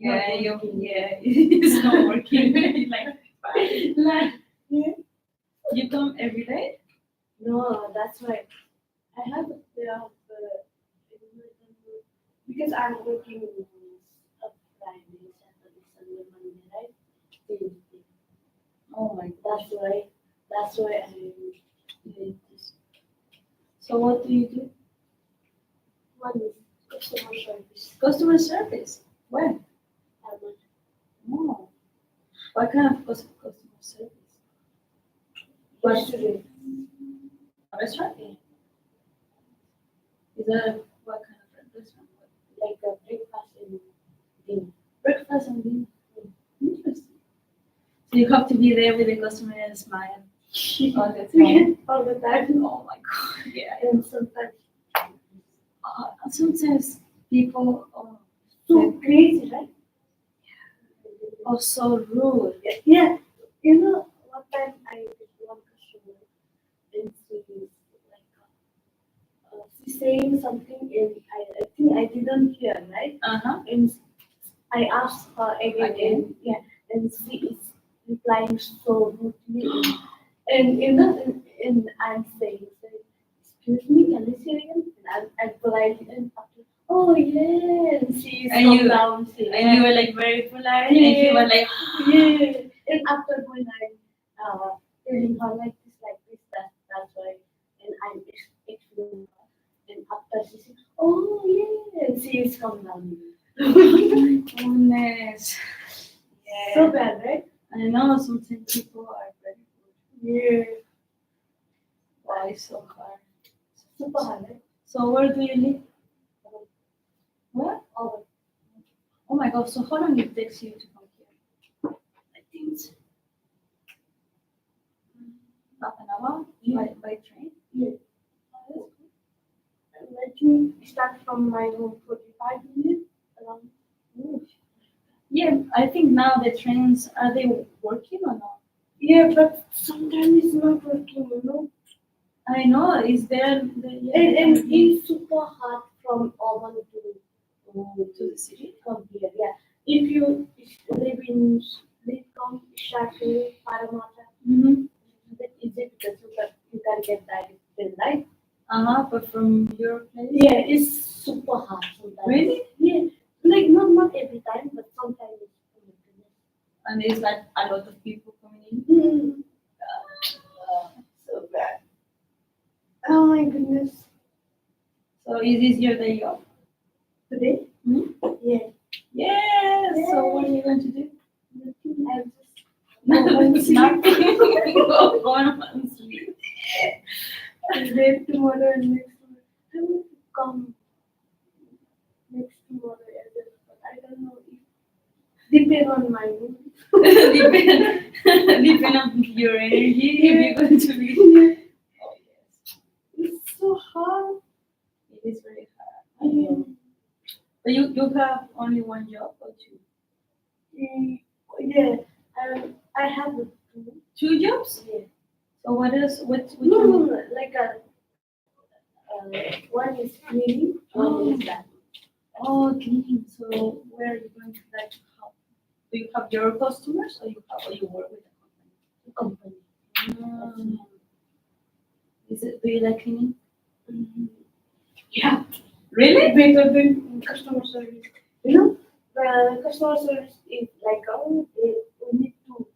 yeah, not working. it's not working. Like, fine. Like, yeah. You come every day? No, that's why I have a day of because I'm working Friday, Saturday, Sunday, Monday, right? Tuesday. Oh my gosh. That's why I did this. So what do you do? One is customer service. Customer service. Where? Amazon. Oh. What kind of customer service? Restaurant. A restaurant? Yeah. Is that what kind of restaurant? Like a breakfast and dinner. Breakfast and dinner. Interesting. So you have to be there with the customer and smile all the time. All the time. Oh my god. Yeah. And sometimes Sometimes people so crazy, right? are so rude. Yeah. One time I did one customer and she is like she's saying something and I think I didn't hear, right? Uh-huh. And I asked her again. And she is replying so rudely. And and I'm saying, excuse me, can you say again? And I'm politely and after, oh yeah, and she is And come you- down. Say, And you were like very polite, and Yeah. you were like, yeah. And after when I telling her like this, that's why, and I'm explaining her. And after she said, oh yeah, and she is come down. goodness. So Yeah. bad, right? I know sometimes people are very rude. Yeah. Why so hard? Super hard, right? So where do you live? Where? Oh, Oh my god, so how long it takes you to come here? I think it's Half an hour? Yeah. By train? yeah. I think start from my home 45 minutes around. Yeah, I think now the trains, are they working or not? Yeah, but sometimes it's not working. I know, is there And it's super hard from Auburn to the city? come here. Yeah, if you live in Lidcombe, Sheffield, Parramatta, Mm-hmm. it's easy because you can get direct train, right? Uh-huh, but from your place? Yeah, it's super hard sometimes. Really? Yeah, like not every time, but sometimes it's. And there's like a lot of people coming in? Mm. So bad. Oh my goodness. So is this your day off? Today? Hmm? Yeah. Yes! So what are you going to do? Nothing. I just Nothing. Go home and sleep. and then tomorrow and next tomorrow. I will come next tomorrow as well, but I don't know if depend on my mood. Depend on your energy if you're going to be. Oh yes. It's so hard. It is very hard. But you have only one job or two? Yeah. I have a two. Two jobs? Yeah. So what else? Which No, one? like one is cleaning, one is that. Oh, cleaning. So where are you going to like help? Do you have your customers or you work with a company? Company. Do you like cleaning? Yeah. Really? Better than customer service. Customer service is like we need to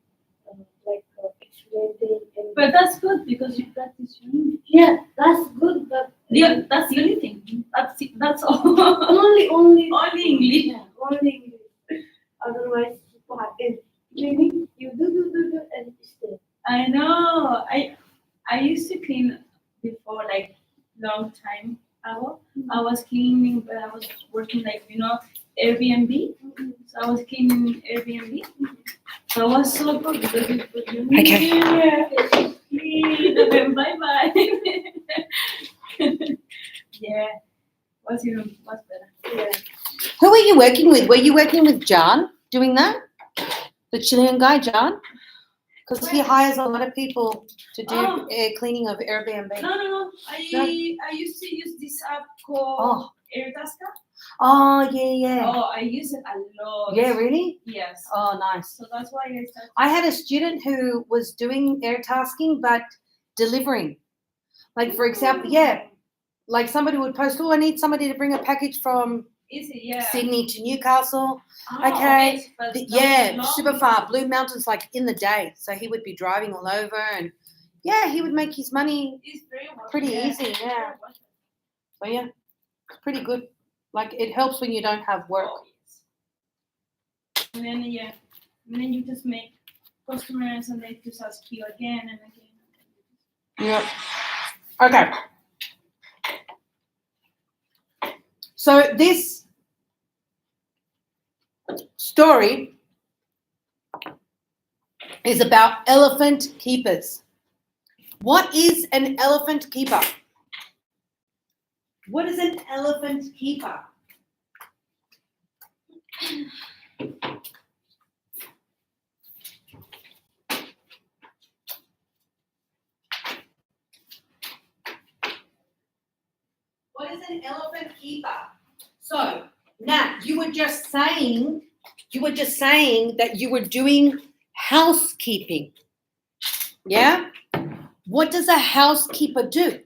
explain getting. And But that's good because you practice your English. yeah, that's good, but Yeah, that's the only thing. That's all. only Only English. Yeah, only English. Otherwise, what is cleaning? You do and stay. I know. I used to clean before, like long time ago. I was cleaning, but I was working like Airbnb. So I was cleaning Airbnb. So it was so good because you put your Okay. clean and then bye bye. Yeah, was even much better. Yeah. Who were you working with? Were you working with John doing that? The Chilean guy, John? Because he hires a lot of people to do Oh. cleaning of Airbnb. No. I used to use this app called AirTasker. Oh, yeah. Oh, I use it a lot. Yeah, really? Yes. Oh, nice. So that's why I started. I had a student who was doing air tasking, but delivering. Like, for example, like somebody would post, oh, I need somebody to bring a package from Easy, yeah. Sydney to Newcastle. Oh, Okay. but that Yeah, was long. super far. Blue Mountains, like in the day. So he would be driving all over and he would make his money. It's very well. Pretty easy, yeah. So yeah, it's pretty good. Like it helps when you don't have work. Oh, yes. And then you just make customers and they just ask you again and again. Yeah. Okay. So this story is about elephant keepers. What is an elephant keeper? What is an elephant keeper? What is an elephant keeper? So, Nat, you were just saying that you were doing housekeeping. Yeah? What does a housekeeper do?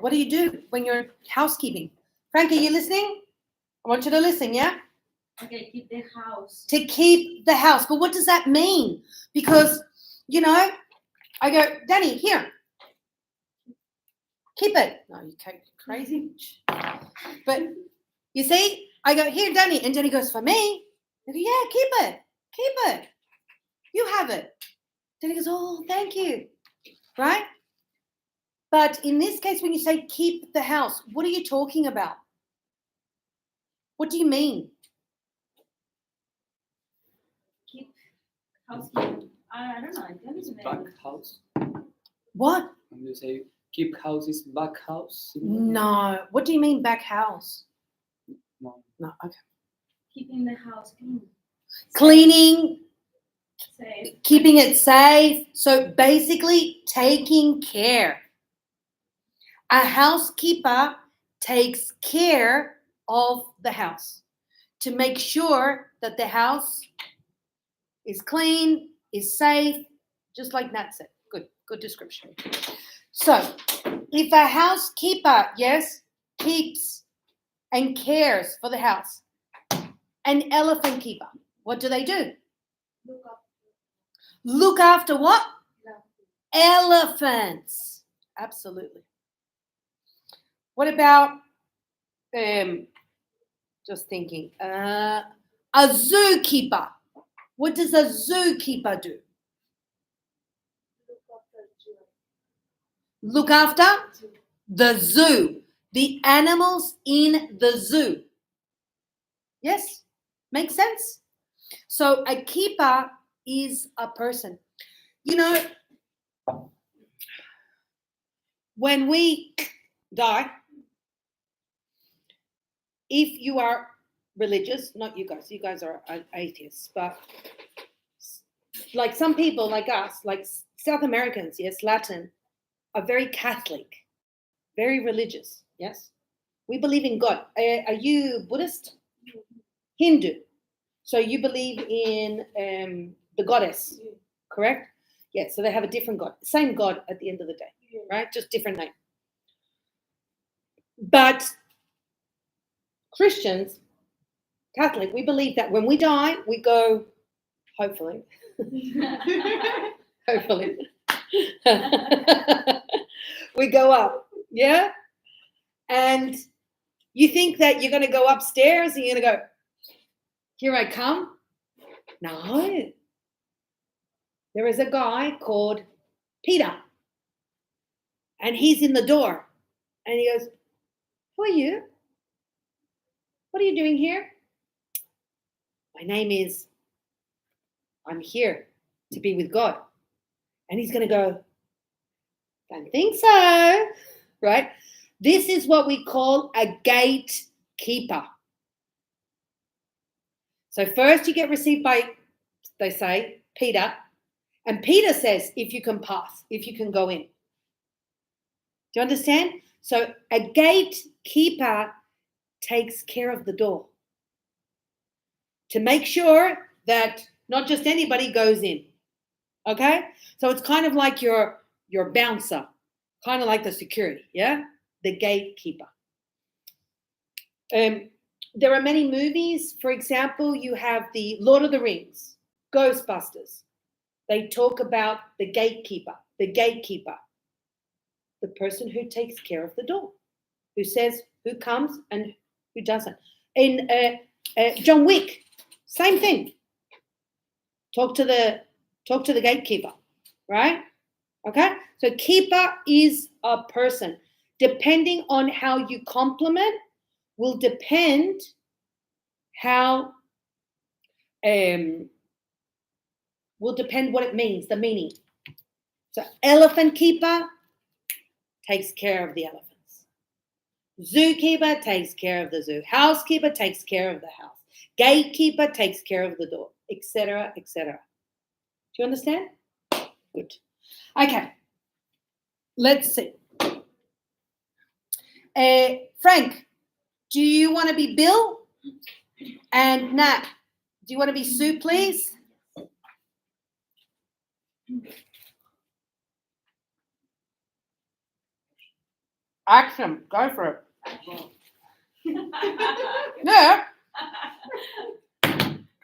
What do you do when you're housekeeping? Frank, are you listening? I want you to listen, yeah? Okay, keep the house. To keep the house. But what does that mean? Because, I go, Danny, here. Keep it. No, you can't. Crazy. But you see, I go, here, Danny. And Danny goes, for me? I go, yeah, keep it. Keep it. You have it. Danny goes, oh, thank you. Right? But in this case, when you say keep the house, what are you talking about? What do you mean? Keep housekeeping. I don't know. I don't It's even back know. house. What? When you say keep house is back house. No. What do you mean back house? No. No. Okay. Keeping the house clean. Cleaning, Safe. keeping it safe. So basically taking care. A housekeeper takes care of the house to make sure that the house is clean, is safe, just like Nat said. Good description. So if a housekeeper, keeps and cares for the house, an elephant keeper, what do they do? Look after what? Elephants. Absolutely. What about, just thinking, a zookeeper? What does a zookeeper do? Look after the zoo, the animals in the zoo. Yes? Makes sense? So a keeper is a person. When we die, if you are religious, not you guys are atheists, but like some people like us, like South Americans, Latin, are very Catholic, very religious, yes? We believe in God. Are you Buddhist? Hindu. So you believe in the goddess, correct? Yeah, so they have a different God. Same God at the end of the day, right? Just different name. But Christians, Catholic, we believe that when we die, we go Hopefully. Hopefully. We go up, yeah? And you think that you're going to go upstairs and you're going to go, here I come? No. There is a guy called Peter. And he's in the door. And he goes, who are you? What are you doing here? My name is, I'm here to be with God. And he's going to go, don't think so, right? This is what we call a gatekeeper. So first you get received by, they say, Peter. And Peter says, if you can pass, if you can go in. Do you understand? So a gatekeeper takes care of the door to make sure that not just anybody goes in. Okay? So it's kind of like your bouncer, kind of like the security, yeah? The gatekeeper. There are many movies. For example, you have the Lord of the Rings, Ghostbusters. They talk about the gatekeeper, the person who takes care of the door, who says who comes and who doesn't. In John Wick, same thing. Talk to the gatekeeper, right? Okay? So keeper is a person. Depending on how you compliment will depend what it means, the meaning. So elephant keeper takes care of the elephants. Zookeeper takes care of the zoo. Housekeeper takes care of the house. Gatekeeper takes care of the door, etc., etc. Do you understand? Good. Okay. Let's see. Frank, do you want to be Bill? And Nat, do you want to be Sue, please? Action. Go for it. Yeah.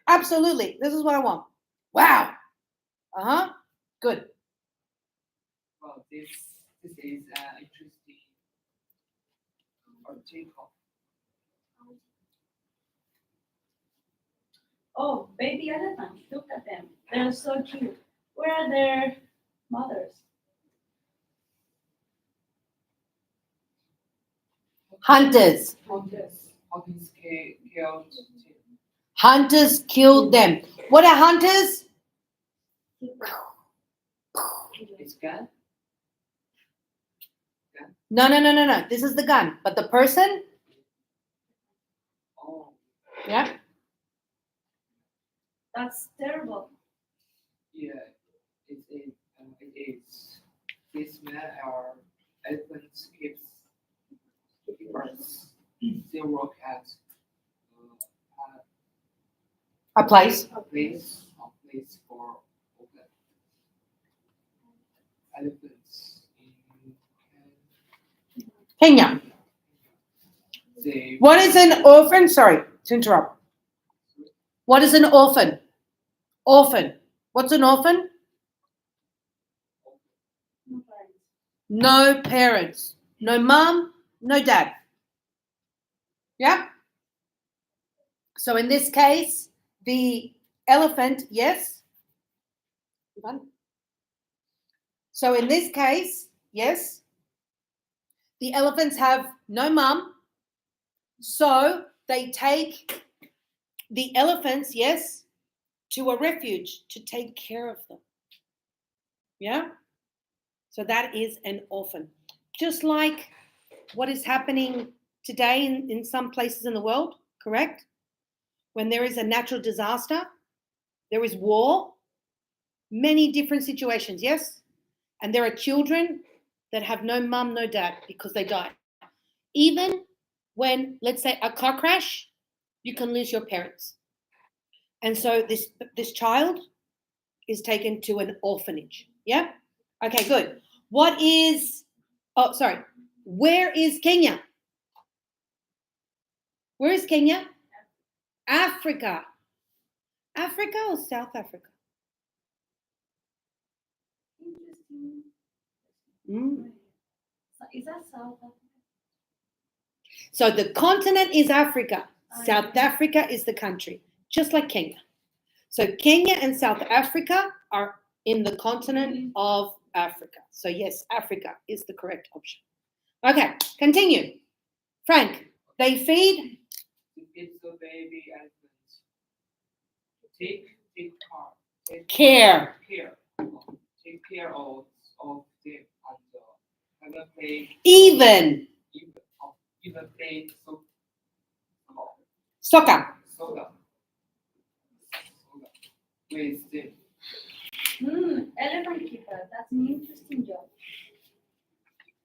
Absolutely. This is what I want. Wow. Uh-huh. Good. Well, this is interesting article. Oh, baby elephants, look at them. They're so cute. Where are their mothers? Hunters. Hunters killed them. What are hunters? It's gun? No. This is the gun. But the person? Oh, Yeah. That's terrible. yeah, it is. This man are elephants keepers. They work at A place. a place for elephants in Kenya. they What is an orphan? Sorry to interrupt. What is an orphan? Orphan. What's an orphan? No parents. No parents. No mom, no dad. Yeah? So in this case, the elephant, yes? So in this case, yes, the elephants have no mum. So they take the elephants, yes, to a refuge to take care of them. Yeah? So that is an orphan. Just like what is happening today in some places in the world, correct? When there is a natural disaster, there is war, many different situations, yes? And there are children that have no mum, no dad because they died. Even when, let's say, a car crash, you can lose your parents. And so this child is taken to an orphanage. Yeah? Okay, good. Where is Kenya? Where is Kenya? Africa. Africa or South Africa? Interesting. Mm. Is that South Africa? So the continent is Africa. Oh, South yeah. Africa is the country, just like Kenya. So Kenya and South Africa are in the continent of Africa. So yes, Africa is the correct option. Okay, continue. Frank, they feed To feed the baby elephants. Take care. care. Take care of them and have a play Even even play soccer. soda with them. Elephant keeper. That's an interesting job.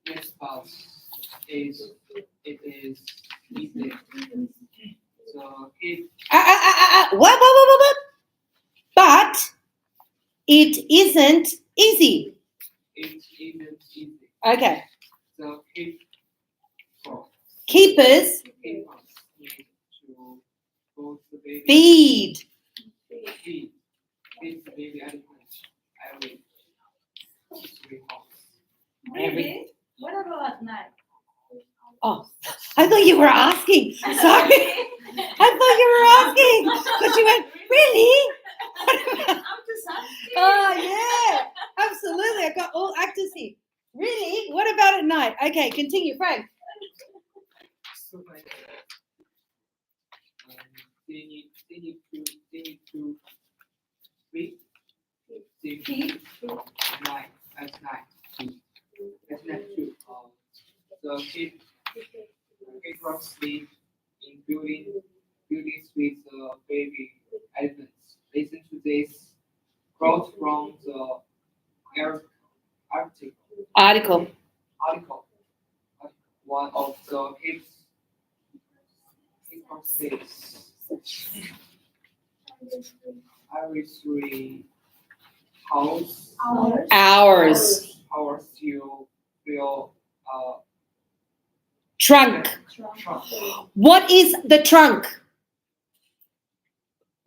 Yes, but it is easy. So keep What? But it isn't easy. it isn't easy. Okay. So Keepers keepers need to both the baby feed. feed the baby elephant every 3 months. Really? What about at night? Oh, I thought you were asking. Sorry. I thought you were asking. But you went, really? I'm just asking. Oh, yeah. Absolutely. I got all actors here. Really? What about at night? Okay, continue, Frank. So like, they need to feed at night too. So keepers sleep in buildings with baby elephants. Listen to this quote from the Article. article. One of the keepers says, every 3 Hours. hours you feel Trunk. trunk. What is the trunk?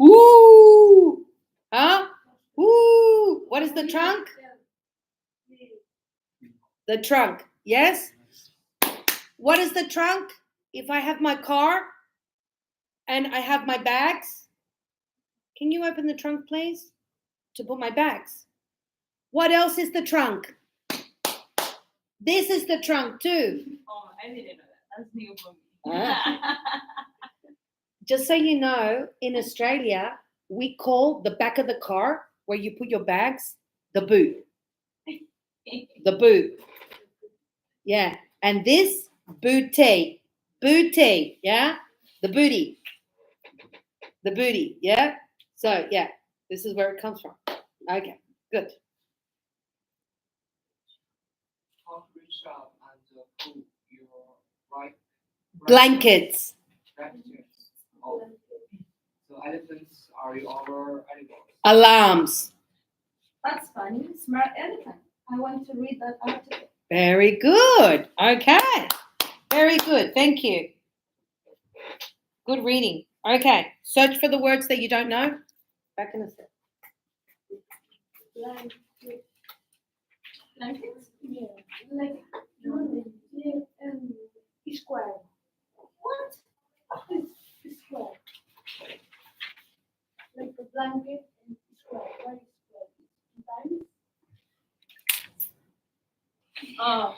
Ooh. Huh? Ooh. What is the trunk? The trunk. Yes? What is the trunk? If I have my car and I have my bags, can you open the trunk, please? To put my bags. What else is the trunk? This is the trunk too. Oh, I didn't know that. That's new for me. Just so you know, in Australia, we call the back of the car where you put your bags the boot. The boot. Yeah. And this booty. Booty. Yeah. The booty. The booty. Yeah. So, yeah, this is where it comes from. Okay. Good. Can't reach out and pull your right Blankets. blankets off. So elephants are your animals. Alarms. That's funny. Smart elephant. I want to read that article. Very good. Okay. Very good. Thank you. Good reading. Okay. Search for the words that you don't know. Back in a sec. Blankets? Yeah, like square. What? It's square. Like a blanket and square. Why is square? Sometimes Oh,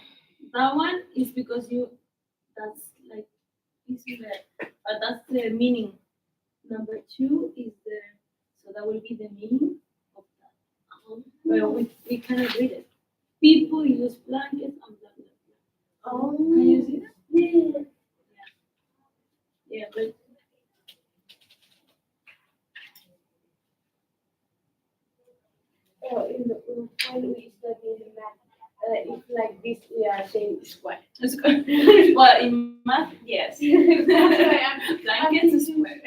that one is because that's like, easy there. But that's the meaning. Number 2 is so that will be the meaning of that. Well, we cannot read it. People use blankets and blah, blah, blah. Can you see that? yeah. Yeah, but When we study math, it's like this. We are saying square. it's good. Well, in math, yes. Blankets is square.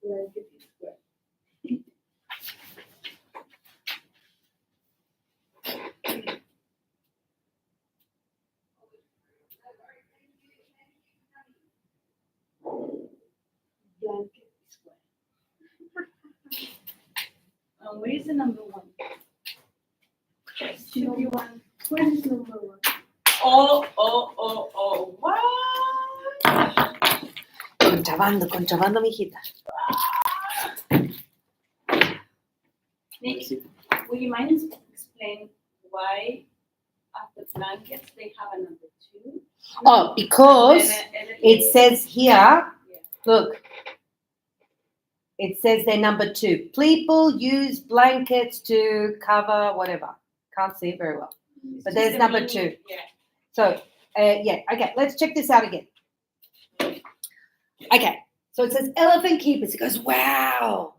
Blanket is square. the number one? Should be one. What is number one? Oh, what? Contrabando, mijita. Nick, would you mind explain why after blankets they have a number two? Oh, because it says here, look, it says they're number two. People use blankets to cover whatever. Can't see it very well. But there's number two. Yeah. So, yeah, okay, let's check this out again. Okay, so it says elephant keepers. It goes, wow,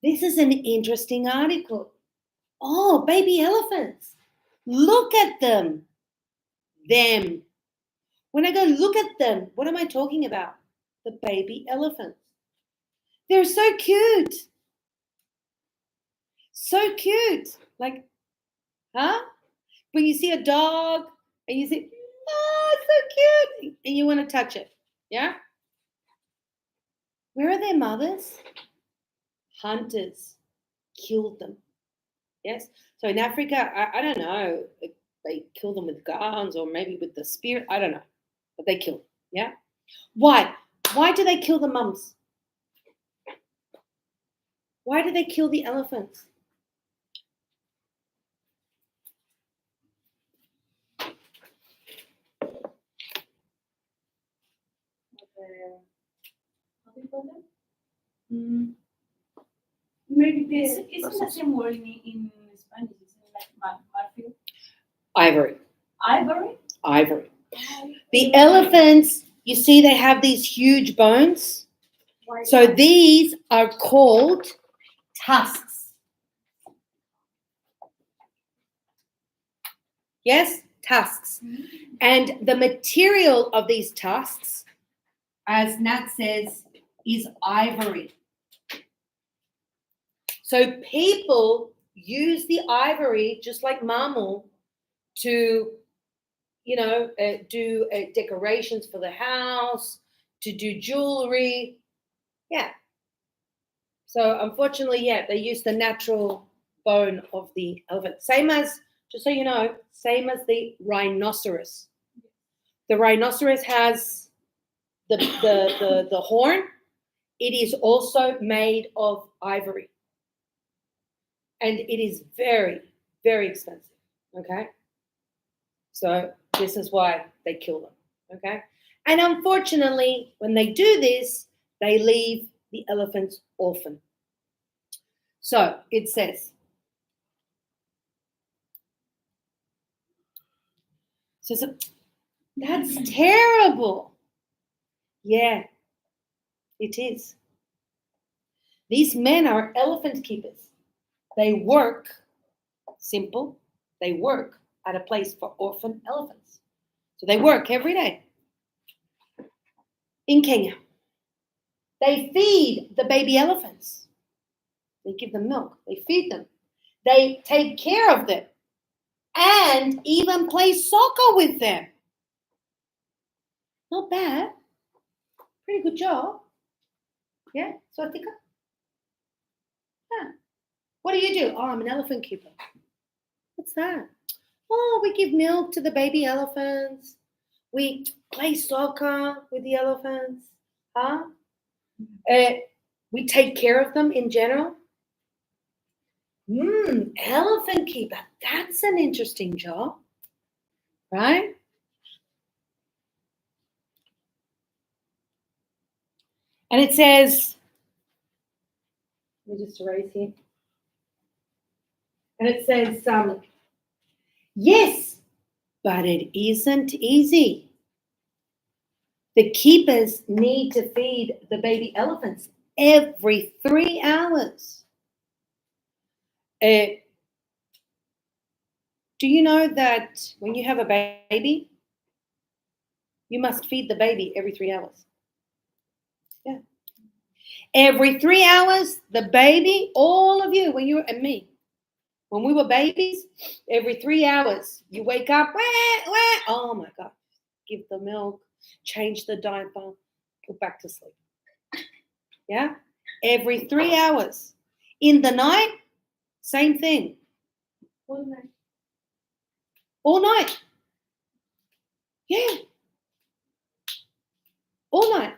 this is an interesting article. Oh, baby elephants. Look at them. Them. When I go look at them, what am I talking about? The baby elephants. They're so cute. So cute. Like, huh? When you see a dog and you say, oh, it's so cute, and you want to touch it, yeah? Where are their mothers? Hunters killed them. Yes? So in Africa, I don't know, they kill them with guns or maybe with the spear, I don't know, but they kill them, yeah? Why? Why do they kill the mums? Why do they kill the elephants? How do you call them? Maybe they. Isn't the same word in Spanish? Isn't it like marfil? Ivory. Ivory? Ivory. The elephants, you see they have these huge bones. Why So not? these are called tusks. Yes, tusks. And the material of these tusks, as Nat says, is ivory. So people use the ivory, just like Mamu, to, do decorations for the house, to do jewelry. Yeah. So unfortunately, yeah, they use the natural bone of the elephant. Same as, just so you know, same as the rhinoceros. The rhinoceros has the horn. It is also made of ivory. And it is very, very expensive. Okay. So this is why they kill them. Okay. And unfortunately, when they do this, they leave the elephants orphan. So it says, that's terrible. Yeah, it is. These men are elephant keepers. They work, simple, they work at a place for orphan elephants. So they work every day in Kenya. They feed the baby elephants. They give them milk. They feed them. They take care of them and even play soccer with them. Not bad. Pretty good job. Yeah, Swatika? Yeah. What do? Oh, I'm an elephant keeper. What's that? Oh, we give milk to the baby elephants. We play soccer with the elephants. Huh? We take care of them in general. Elephant keeper. That's an interesting job. Right? And it says, let me just erase here. And it says, yes, but it isn't easy. The keepers need to feed the baby elephants every 3 hours. Do you know that when you have a baby, you must feed the baby every 3 hours? Yeah. Every 3 hours, the baby, all of you, and me, when we were babies, every 3 hours, you wake up, wah, wah, oh my God, give the milk, change the diaper, put back to sleep. Yeah? Every 3 hours. In the night, Same thing. All night. All night. Yeah. All night.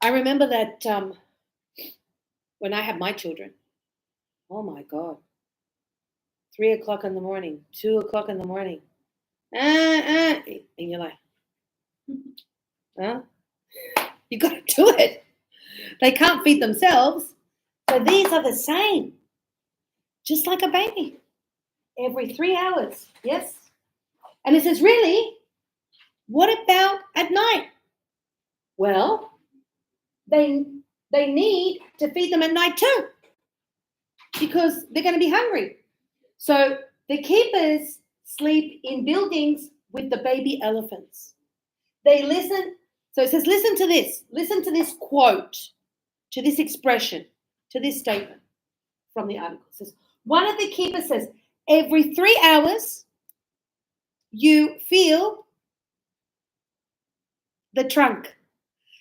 I remember that when I had my children, oh my God, 3 o'clock in the morning, 2 o'clock in the morning, and you're like, huh? You got to do it. They can't feed themselves. So these are the same, just like a baby, every 3 hours. Yes. And it says, really? What about at night? Well, they need to feed them at night too, because they're going to be hungry. So the keepers sleep in buildings with the baby elephants. They listen. So it says, listen to this quote, to this expression, to this statement from the article. It says, one of the keepers says, every 3 hours, you feel the trunk.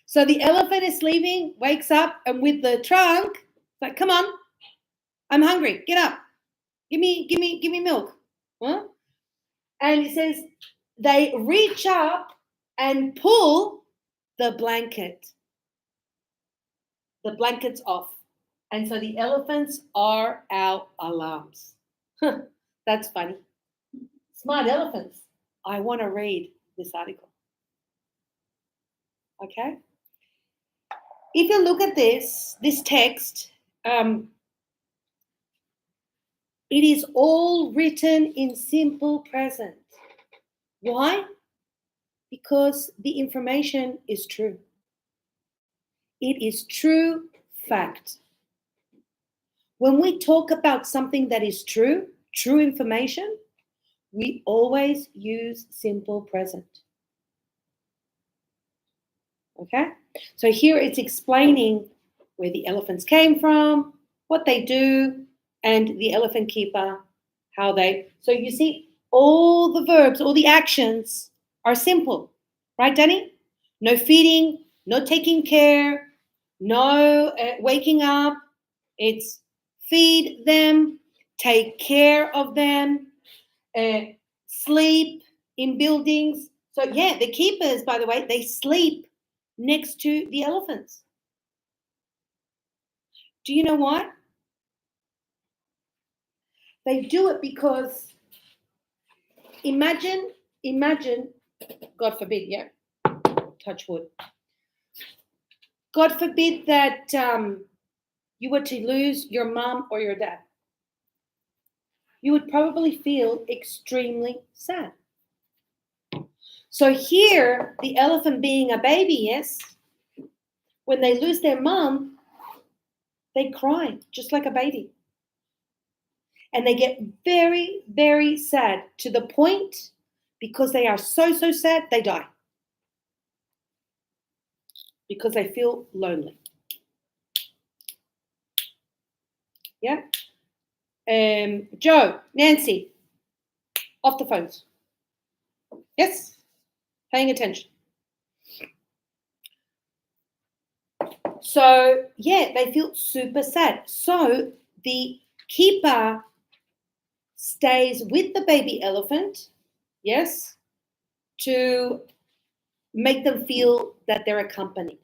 So the elephant is sleeping, wakes up, and with the trunk, it's like, come on, I'm hungry. Get up. Give me milk. Huh? And it says they reach up and pull the blanket. The blanket's off. And so the elephants are our alarms. That's funny. Smart elephants. I want to read this article. Okay? If you look at this text, it is all written in simple present. Why? Because the information is true. It is true fact. When we talk about something that is true information, we always use simple present. Okay? So here it's explaining where the elephants came from, what they do, and the elephant keeper, how they... So you see, all the verbs, all the actions are simple. Right, Danny? No feeding, no taking care, no waking up. It's feed them, take care of them, sleep in buildings. So yeah, the keepers, by the way, they sleep next to the elephants. Do you know what? They do it because imagine, God forbid, yeah, touch wood. God forbid that you were to lose your mom or your dad. You would probably feel extremely sad. So here, the elephant being a baby, yes, when they lose their mom, they cry just like a baby. And they get very, very sad to the point, because they are so sad, they die. Because they feel lonely. Yeah? Joe, Nancy, off the phones. Yes? Paying attention. So, yeah, they feel super sad. So the keeper stays with the baby elephant, yes, to make them feel that they're accompanied,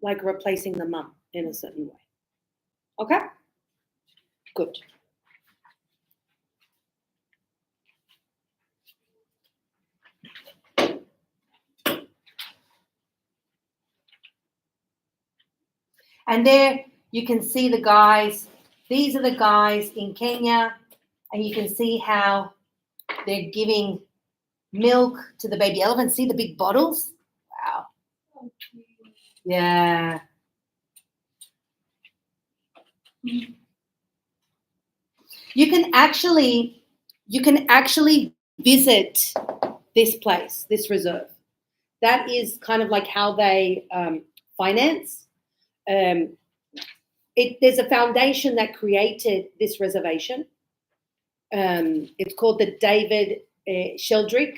like replacing the mum in a certain way. Okay? Good. And there you can see the guys. These are the guys in Kenya, and you can see how they're giving milk to the baby elephant. See the big bottles? Wow. Yeah. You can actually visit this place, this reserve. That is kind of like how they finance. There's a foundation that created this reservation. It's called the David Sheldrick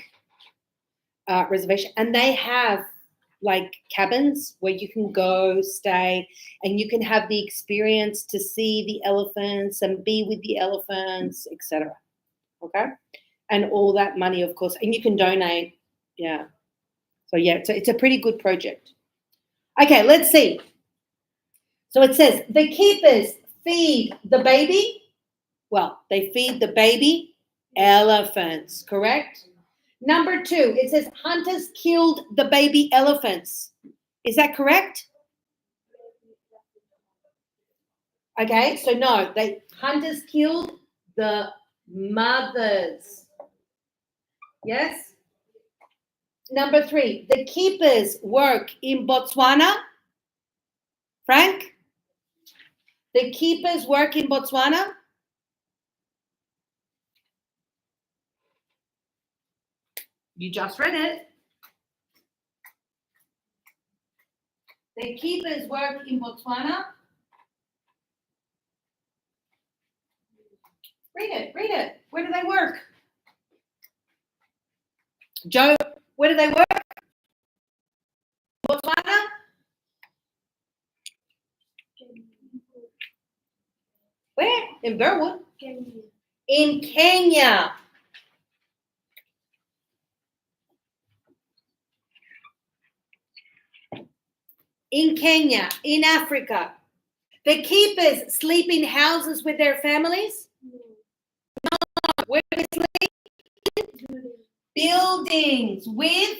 Reservation, and they have like cabins where you can go stay and you can have the experience to see the elephants and be with the elephants, etc. Okay, and all that money, of course, and you can donate. Yeah. So yeah, it's a pretty good project. Okay, let's see. So it says the keepers feed the baby. Well, they feed the baby elephants, correct? Number 2, it says hunters killed the baby elephants. Is that correct? Okay, so no, hunters killed the mothers. Yes? Number 3, the keepers work in Botswana. Frank? The keepers work in Botswana? You just read it. The keepers work in Botswana. Read it. Where do they work? Joe, where do they work? Botswana? Where? In Burwood? In Kenya. In Kenya, in Africa. The keepers sleep in houses with their families? No. Where do they sleep? Buildings with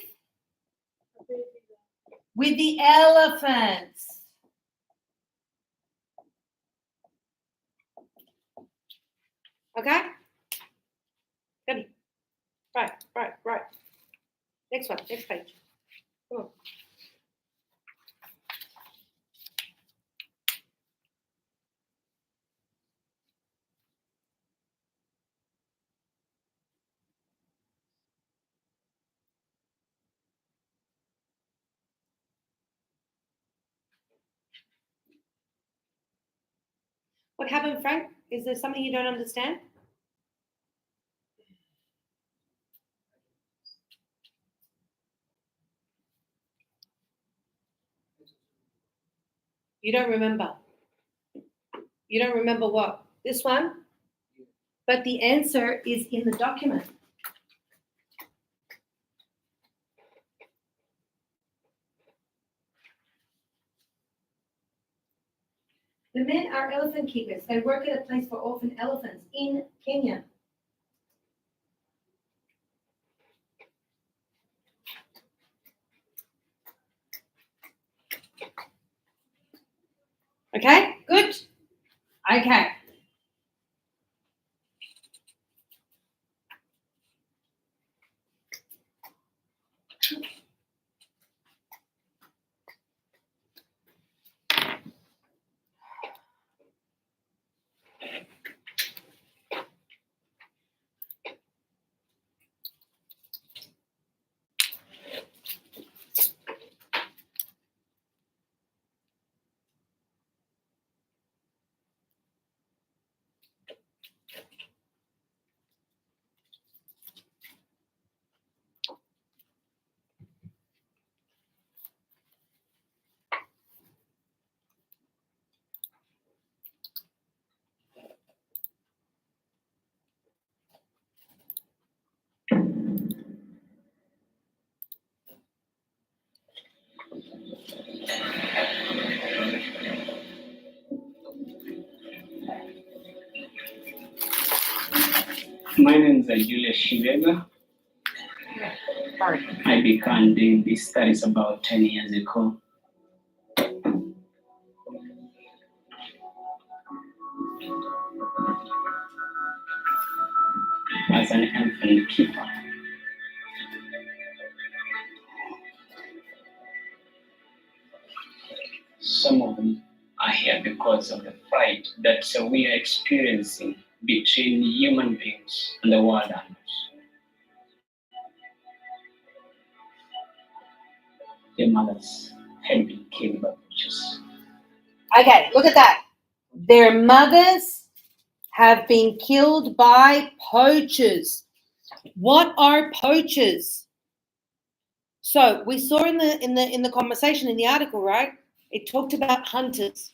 the elephants. Okay? Good. Right. Next one, next page. Come on. What happened, Frank? Is there something you don't understand? You don't remember. You don't remember what? This one? But the answer is in the document. The men are elephant keepers. They work at a place for orphan elephants in Kenya. Okay, good. Okay. My name is Julius Shivega. I began doing these studies about 10 years ago. As an elephant keeper. Some of them are here because of the fight that we are experiencing between human beings and the wild animals. Their mothers had been killed by poachers. Okay, look at that. Their mothers have been killed by poachers. What are poachers? So we saw in the conversation in the article, right? It talked about hunters.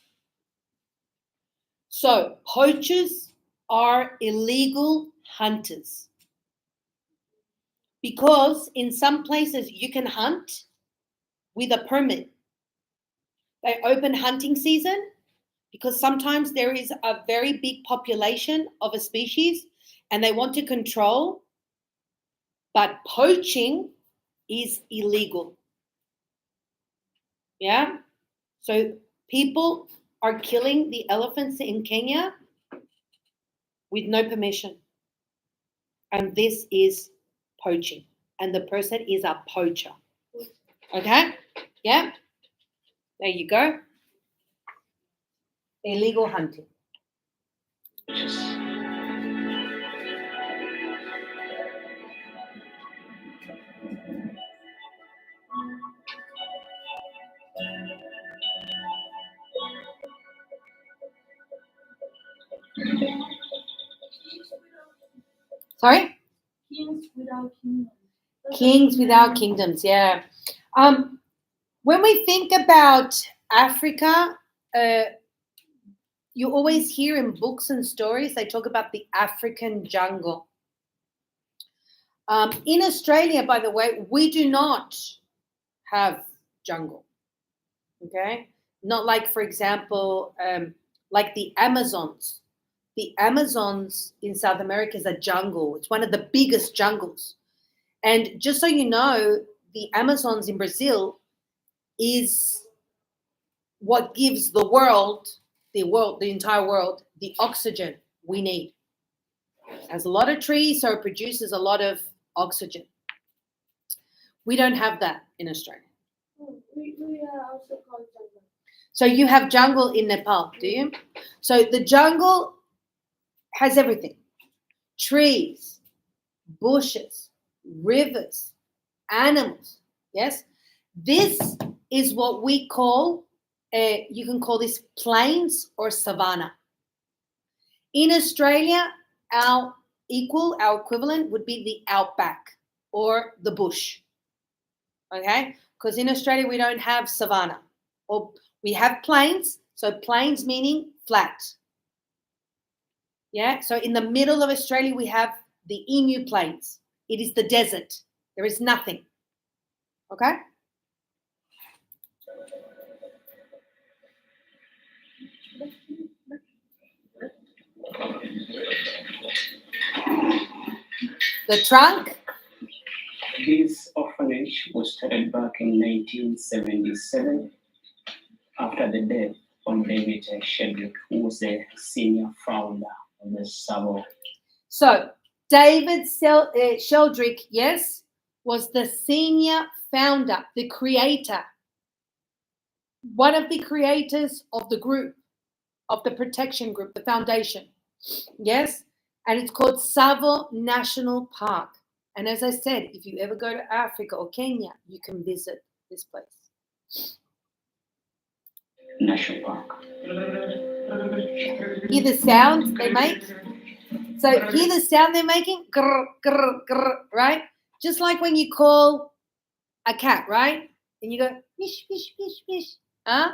So poachers are illegal hunters because in some places you can hunt with a permit. They open hunting season because sometimes there is a very big population of a species and they want to control, but poaching is illegal. Yeah? So people are killing the elephants in Kenya with no permission. And this is poaching. And the person is a poacher. Okay? Yeah? There you go. Illegal hunting. Sorry? Kings without kingdoms. Kings without kingdoms, yeah. When we think about Africa, you always hear in books and stories, they talk about the African jungle. In Australia, by the way, we do not have jungle, okay? Not like, for example, like the Amazons. The Amazons in South America is a jungle. It's one of the biggest jungles. And just so you know, the Amazons in Brazil is what gives the entire world, the oxygen we need. It has a lot of trees, so it produces a lot of oxygen. We don't have that in Australia. We are also called jungle. So you have jungle in Nepal, do you? So the jungle has everything. Trees, bushes, rivers, animals. Yes? This is what we call, you can call this plains or savanna. In Australia, our equivalent would be the outback or the bush. Okay? Because in Australia, we don't have savanna. Or we have plains, so plains meaning flat. Yeah, so in the middle of Australia, we have the Emu Plains. It is the desert. There is nothing. Okay? The trunk. This orphanage was started back in 1977 after the death of David Sheldrick, who was the senior founder of the Savo. So David Sheldrick, yes, was the senior founder, the creator, one of the creators of the group, of the protection group, the foundation. Yes, and it's called Savo National Park. And as I said, if you ever go to Africa or Kenya, you can visit this place. National Park. Hear the sound they make? So hear the sound they're making? Grr, grr, grr, right? Just like when you call a cat, right? And you go, fish, fish, fish, fish. Huh?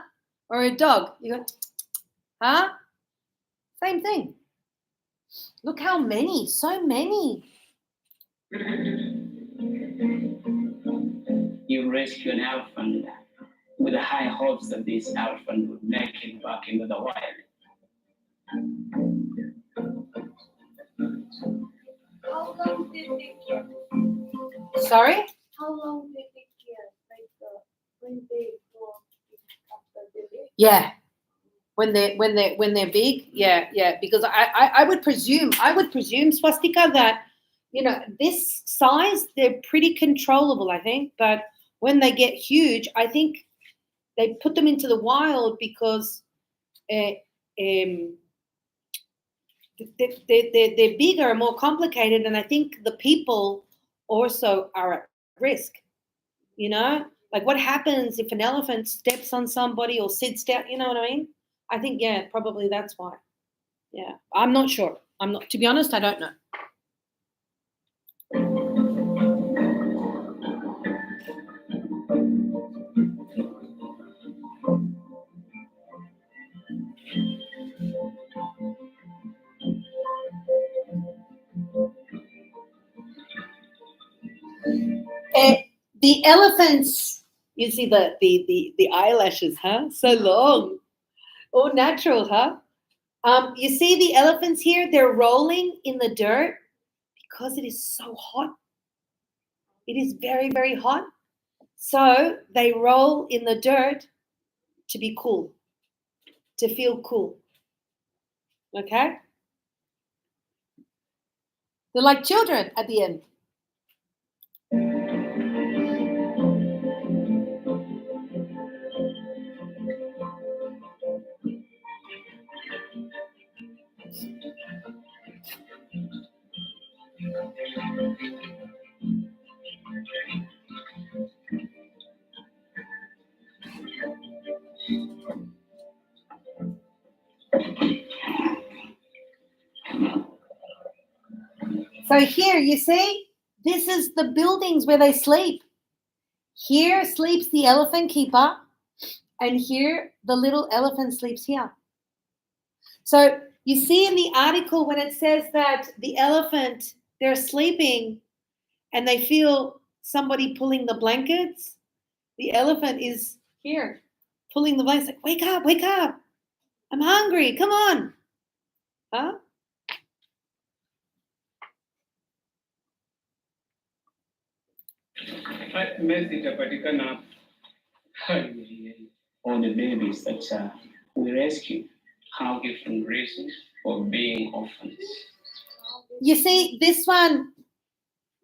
Or a dog. You go, huh? Same thing. Look how many, so many. You rescue an elephant with the high hopes that this elephant would make it back into the wild. How long did they care? Sorry? How long did they care? Like when they go after the day? Yeah. When they're big, yeah. Because I would presume Swastika that, you know, this size they're pretty controllable, I think. But when they get huge, I think they put them into the wild because they're bigger, more complicated, and I think the people also are at risk. You know, like what happens if an elephant steps on somebody or sits down? You know what I mean? I think, yeah, probably that's why. Yeah, I'm not sure. To be honest, I don't know. The elephants, you see the eyelashes, huh? So long. All natural, huh? You see the elephants here, they're rolling in the dirt because it is so hot. It is very, very hot. So they roll in the dirt to be cool, to feel cool. Okay? They're like children at the end. So here, you see, this is the buildings where they sleep. Here sleeps the elephant keeper, and here the little elephant sleeps here. So you see in the article when it says that the elephant, they're sleeping and they feel somebody pulling the blankets, the elephant is here pulling the blankets, like, wake up, I'm hungry, come on. Huh? All the babies that we rescue have different reasons for being orphans. You see, this one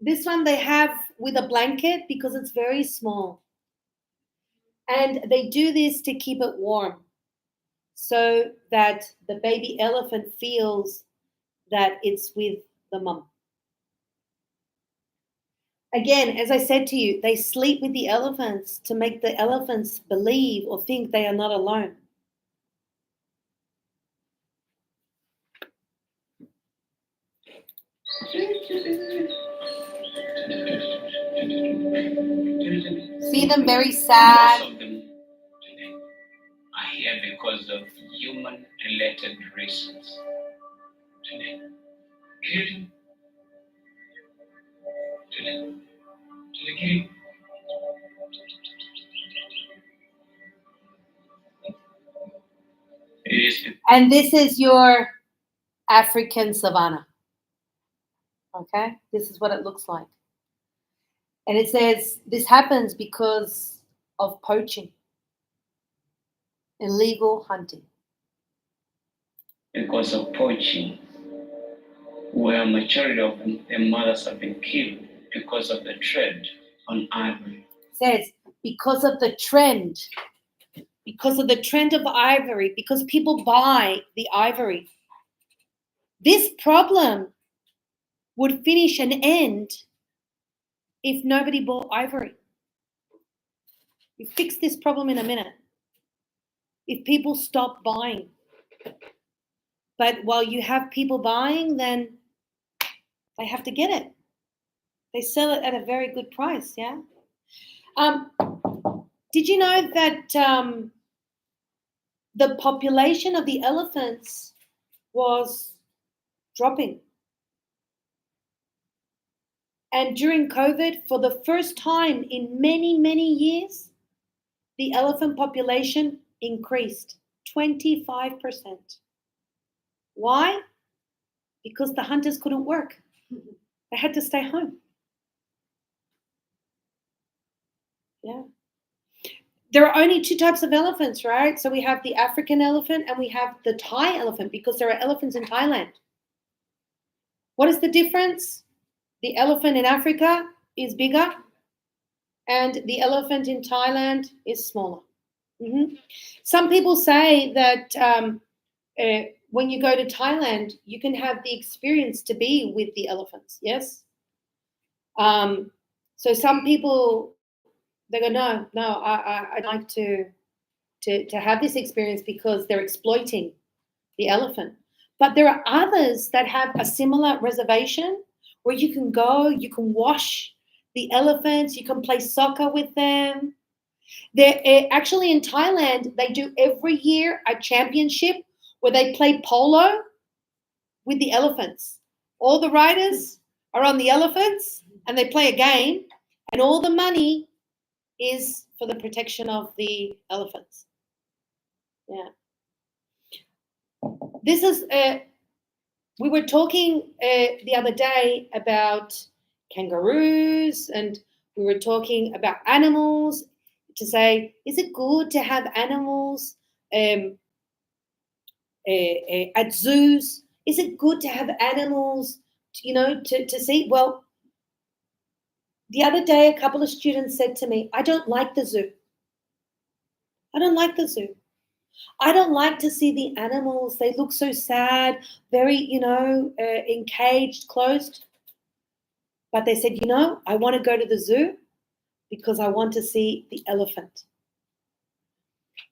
they have with a blanket because it's very small. And they do this to keep it warm so that the baby elephant feels that it's with the mum. Again, as I said to you, they sleep with the elephants to make the elephants believe or think they are not alone. See them very sad. Most of them are here because of human-related reasons. And this is your African savanna. Okay? This is what it looks like. And it says this happens because of poaching, illegal hunting. Because of poaching, where majority of the mothers have been killed because of the trade on ivory. It says because of the trend of ivory, because people buy the ivory. This problem would finish and end if nobody bought ivory. You fix this problem in a minute. If people stop buying. But while you have people buying, then they have to get it. They sell it at a very good price, yeah? Did you know that the population of the elephants was dropping? And during COVID, for the first time in many, many years, the elephant population increased 25%. Why? Because the hunters couldn't work. They had to stay home. Yeah. There are only two types of elephants, right? So we have the African elephant and we have the Thai elephant because there are elephants in Thailand. What is the difference? The elephant in Africa is bigger and the elephant in Thailand is smaller. Mm-hmm. Some people say that when you go to Thailand, you can have the experience to be with the elephants, yes? So some people, they go, no, I'd like to have this experience because they're exploiting the elephant. But there are others that have a similar reservation where you can go, you can wash the elephants, you can play soccer with them. They're actually in Thailand, they do every year a championship where they play polo with the elephants. All the riders are on the elephants and they play a game And all the money is for the protection of the elephants. Yeah. This is, we were talking the other day about kangaroos, and we were talking about animals, to say, is it good to have animals at zoos? Is it good to have animals, to see? Well, the other day, a couple of students said to me, I don't like the zoo. I don't like the zoo. I don't like to see the animals. They look so sad, very, encaged, closed. But they said, I want to go to the zoo because I want to see the elephant.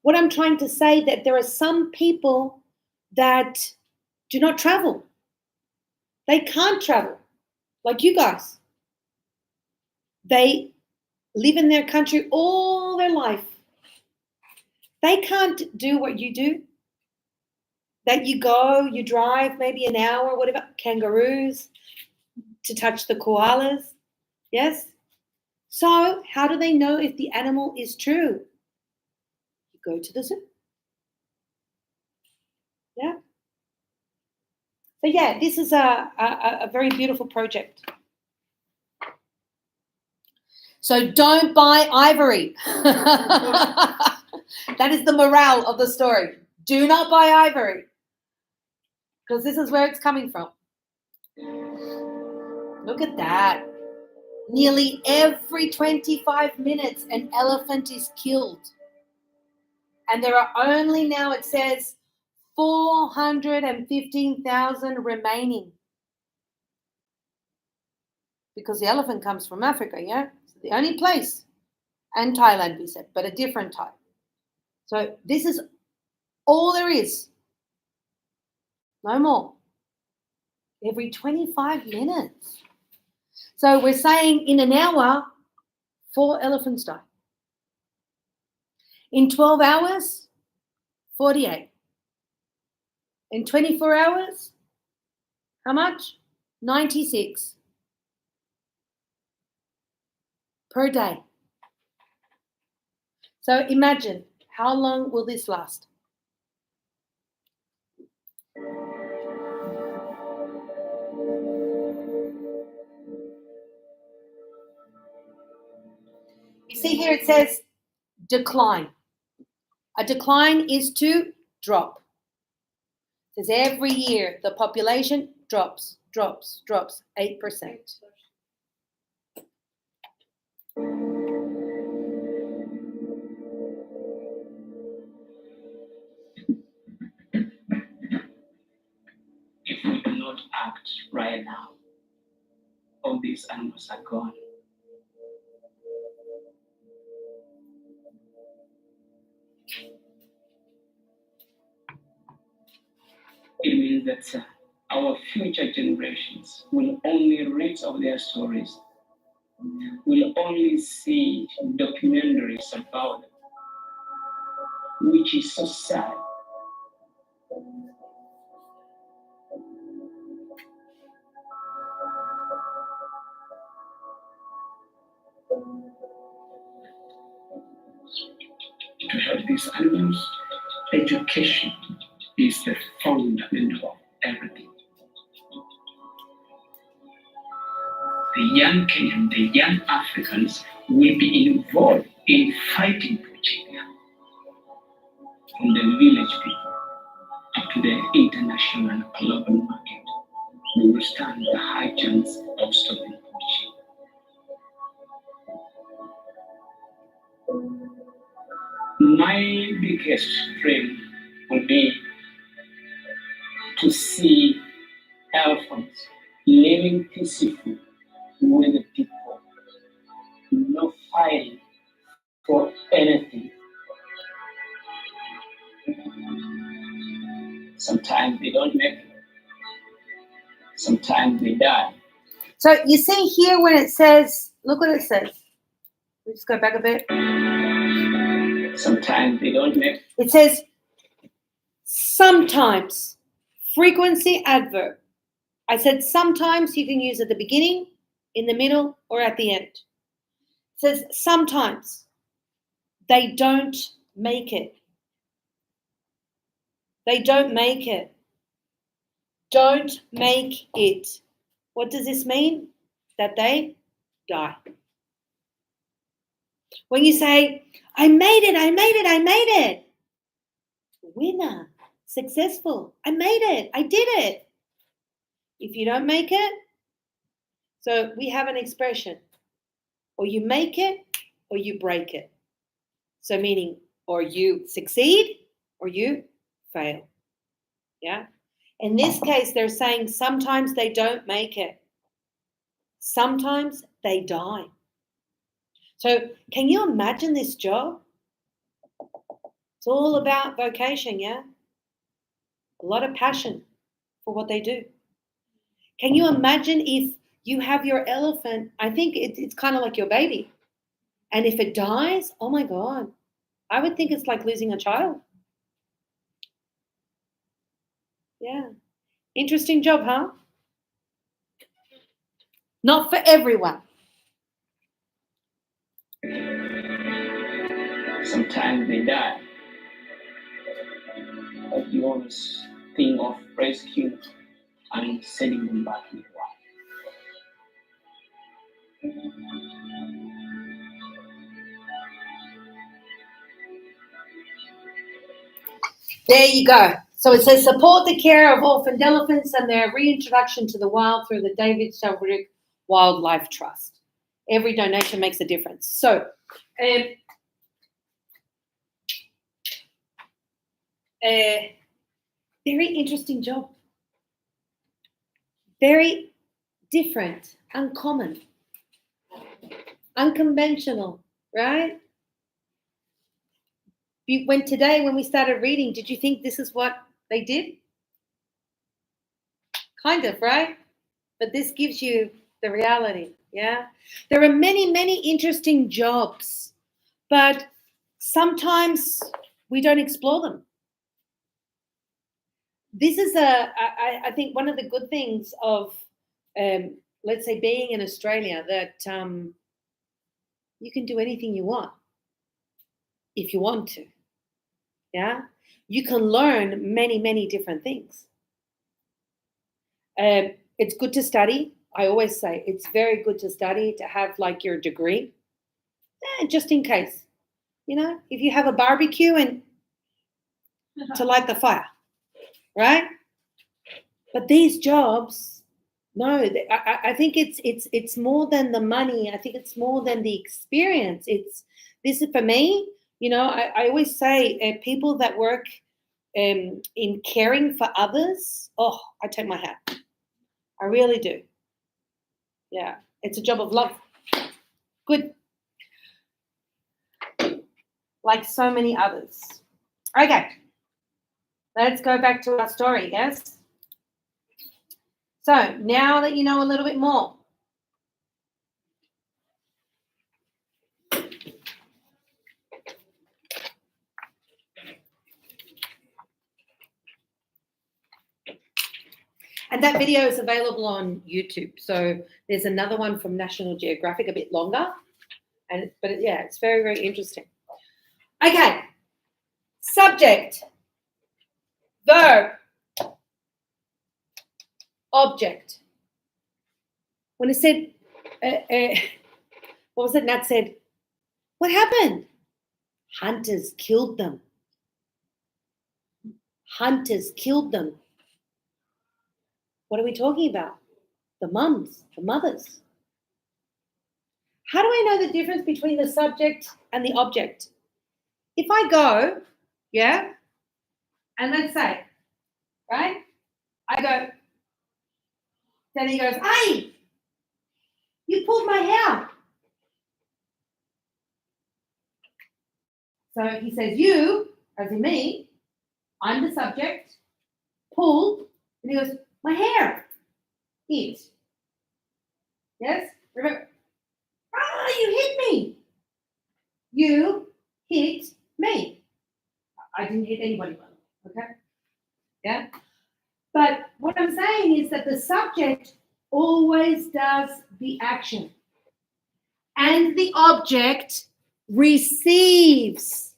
What I'm trying to say, that there are some people that do not travel. They can't travel, like you guys. They live in their country all their life. They can't do what you do. That you go, you drive maybe an hour, whatever, kangaroos, to touch the koalas. Yes? So how do they know if the animal is true? You go to the zoo. Yeah? So yeah, this is a very beautiful project. So don't buy ivory. That is the morale of the story. Do not buy ivory, because this is where it's coming from. Look at that. Nearly every 25 minutes, an elephant is killed. And there are only now, it says, 415,000 remaining. Because the elephant comes from Africa, yeah? It's the only place. And Thailand, we said, but a different type. So this is all there is. No more. Every 25 minutes. So we're saying in an hour, 4 elephants die. In 12 hours, 48. In 24 hours, how much? 96 per day. So imagine, how long will this last? You see here it says decline. A decline is to drop. It says every year the population drops 8%. If we do not act right now, all these animals are gone. It means that our future generations will only read of their stories, will only see documentaries about them, which is so sad. To help these animals, education is the fundamental of everything. The young Kenyan, the young Africans will be involved in fighting Virginia, from the village people up to the international and global market. We will stand a high chance of stopping poaching. My biggest dream would be to see elephants living peacefully with the people, not fighting for anything. Sometimes they don't make it. Sometimes they die. So you see here when it says, look what it says. Let's go back a bit. Sometimes they don't make it. It says sometimes, frequency adverb. I said sometimes you can use at the beginning, in the middle, or at the end. says sometimes they don't make it. They don't make it. Don't make it. What does this mean? That they die. When you say, I made it, I made it, I made it. Winner, successful. I made it, I did it. If you don't make it, so we have an expression, or you make it or you break it. So meaning, or you succeed or you fail. Yeah. In this case, they're saying sometimes they don't make it. Sometimes they die. So can you imagine this job? It's all about vocation, yeah? A lot of passion for what they do. Can you imagine if you have your elephant? I think it's kind of like your baby. And if it dies, oh my God, I would think it's like losing a child. Yeah. Interesting job, huh? Not for everyone. Sometimes they die. But you always think of rescue and sending them back in life. There you go. So it says support the care of orphaned elephants and their reintroduction to the wild through the David Shelbrick Wildlife Trust. Every donation makes a difference. So, very interesting job. Very different, uncommon, unconventional, right? When we started reading, did you think this is what they did? Kind of, right? But this gives you the reality, yeah? There are many, many interesting jobs, but sometimes we don't explore them. This is I think one of the good things of, let's say, being in Australia, that you can do anything you want if you want to, yeah? You can learn many, many different things. It's good to study. I always say it's very good to study, to have like your degree, just in case, if you have a barbecue and to light the fire, right? But these jobs, no, I think it's more than the money. I think it's more than the experience. This is for me. I always say people that work in caring for others. Oh, I take my hat. I really do. Yeah, it's a job of love. Good. Like so many others. Okay. Let's go back to our story, yes? So now that you know a little bit more, and that video is available on YouTube. So there's another one from National Geographic, a bit longer, but it's very, very interesting. Okay, subject, verb, object. When it said, what was it? Nat said, what happened? Hunters killed them. Hunters killed them. What are we talking about? The mums, the mothers. How do I know the difference between the subject and the object? If I go, yeah, and let's say, right, I go, then he goes, hey, you pulled my hair. So he says, you, as in me, I'm the subject, pulled, and he goes, my hair, hit. Yes? Remember, you hit me. You hit me. I didn't hit anybody, okay? Yeah? But what I'm saying is that the subject always does the action. and the object receives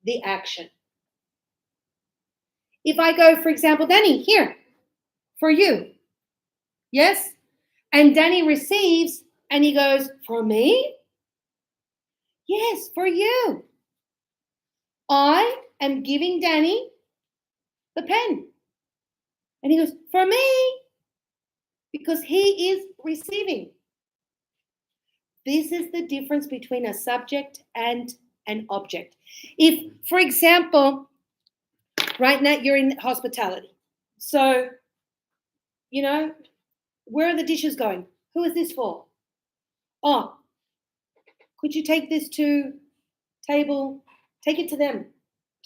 the action. If I go, for example, Danny, here, for you, yes? And Danny receives and he goes, for me? Yes, for you. I am giving Danny the pen. And he goes, for me, because he is receiving. This is the difference between a subject and an object. If, for example, right now you're in hospitality. So, you know, where are the dishes going? Who is this for? Oh, could you take this to take it to them,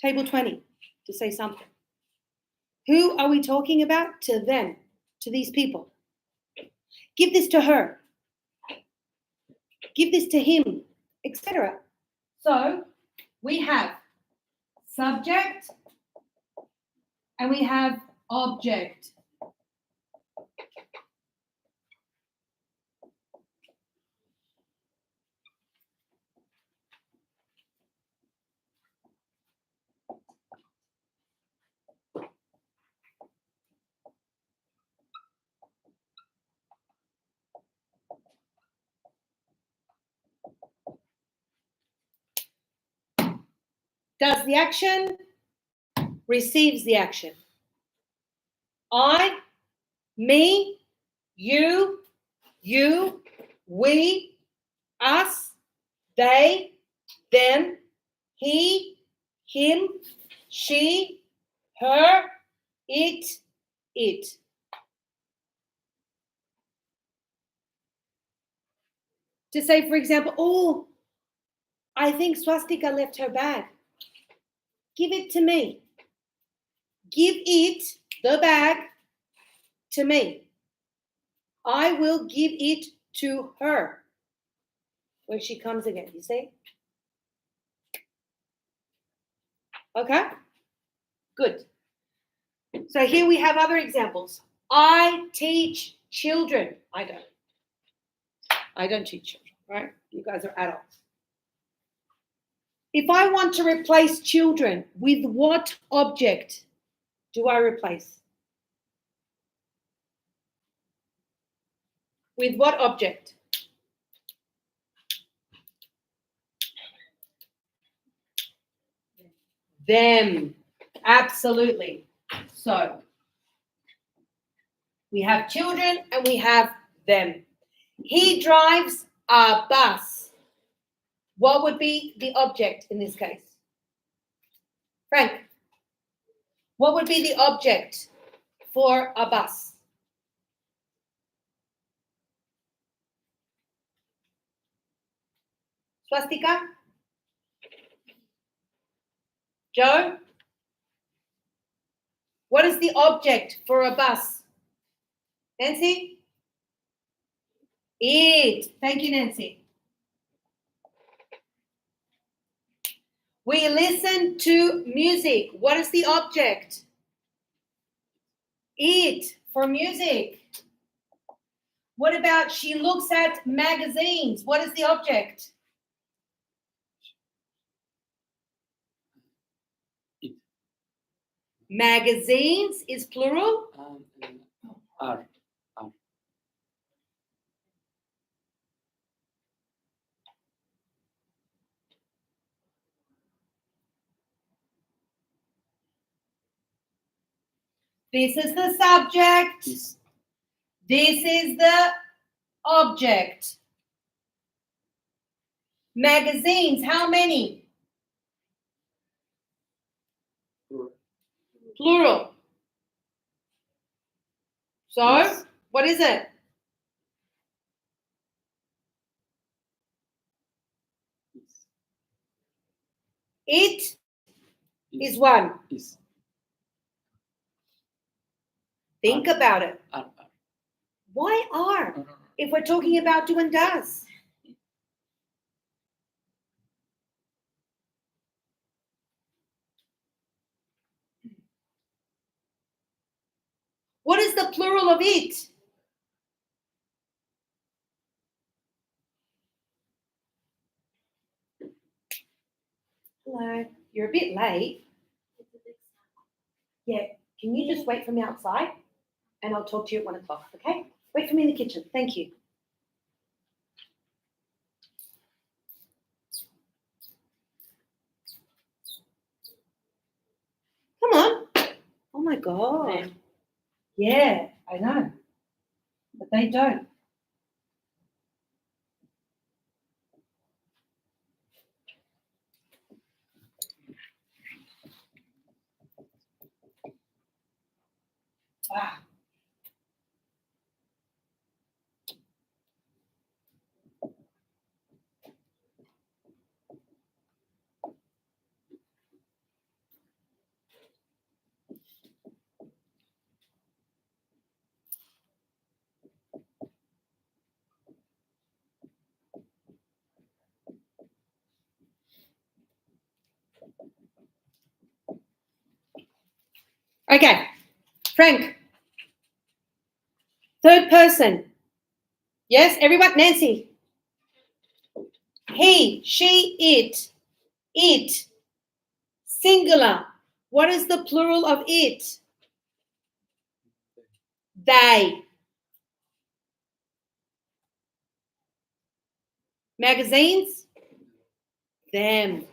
table 20, to say something. Who are we talking about? To them, to these people. Give this to her. Give this to him, etc. So we have subject and we have object. Does the action, receives the action. I, me, you, we, us, they, them, he, him, she, her, it. To say, for example, oh, I think Swastika left her bag. Give it to me. Give it, the bag, to me. I will give it to her when she comes again, you see? Okay? Good. So here we have other examples. I teach children. I don't teach children, right? You guys are adults. If I want to replace children, with what object do I replace? With what object? Them. Absolutely. So we have children and we have them. He drives a bus. What would be the object in this case? Frank, what would be the object for a bus? Swastika? Joe? What is the object for a bus? Nancy? It. Thank you, Nancy. We listen to music. What is the object? It, for music. What about she looks at magazines? What is the object? It. Magazines is plural. Are. This is the subject. Is. This is the object. Magazines, how many? Plural. So, Yes. what is it? It is one. Is. Think about it. Are. Why are? If we're talking about do and does. What is the plural of it? Hello. You're a bit late. Yeah. Can you just wait for me outside? And I'll talk to you at 1 o'clock, okay? Wait for me in the kitchen. Thank you. Come on. Oh my God. Yeah, I know. But they don't. Ah. Okay, Frank. Third person. Yes, everyone. Nancy. He, she, it. It. Singular. What is the plural of it? They. Magazines? Them.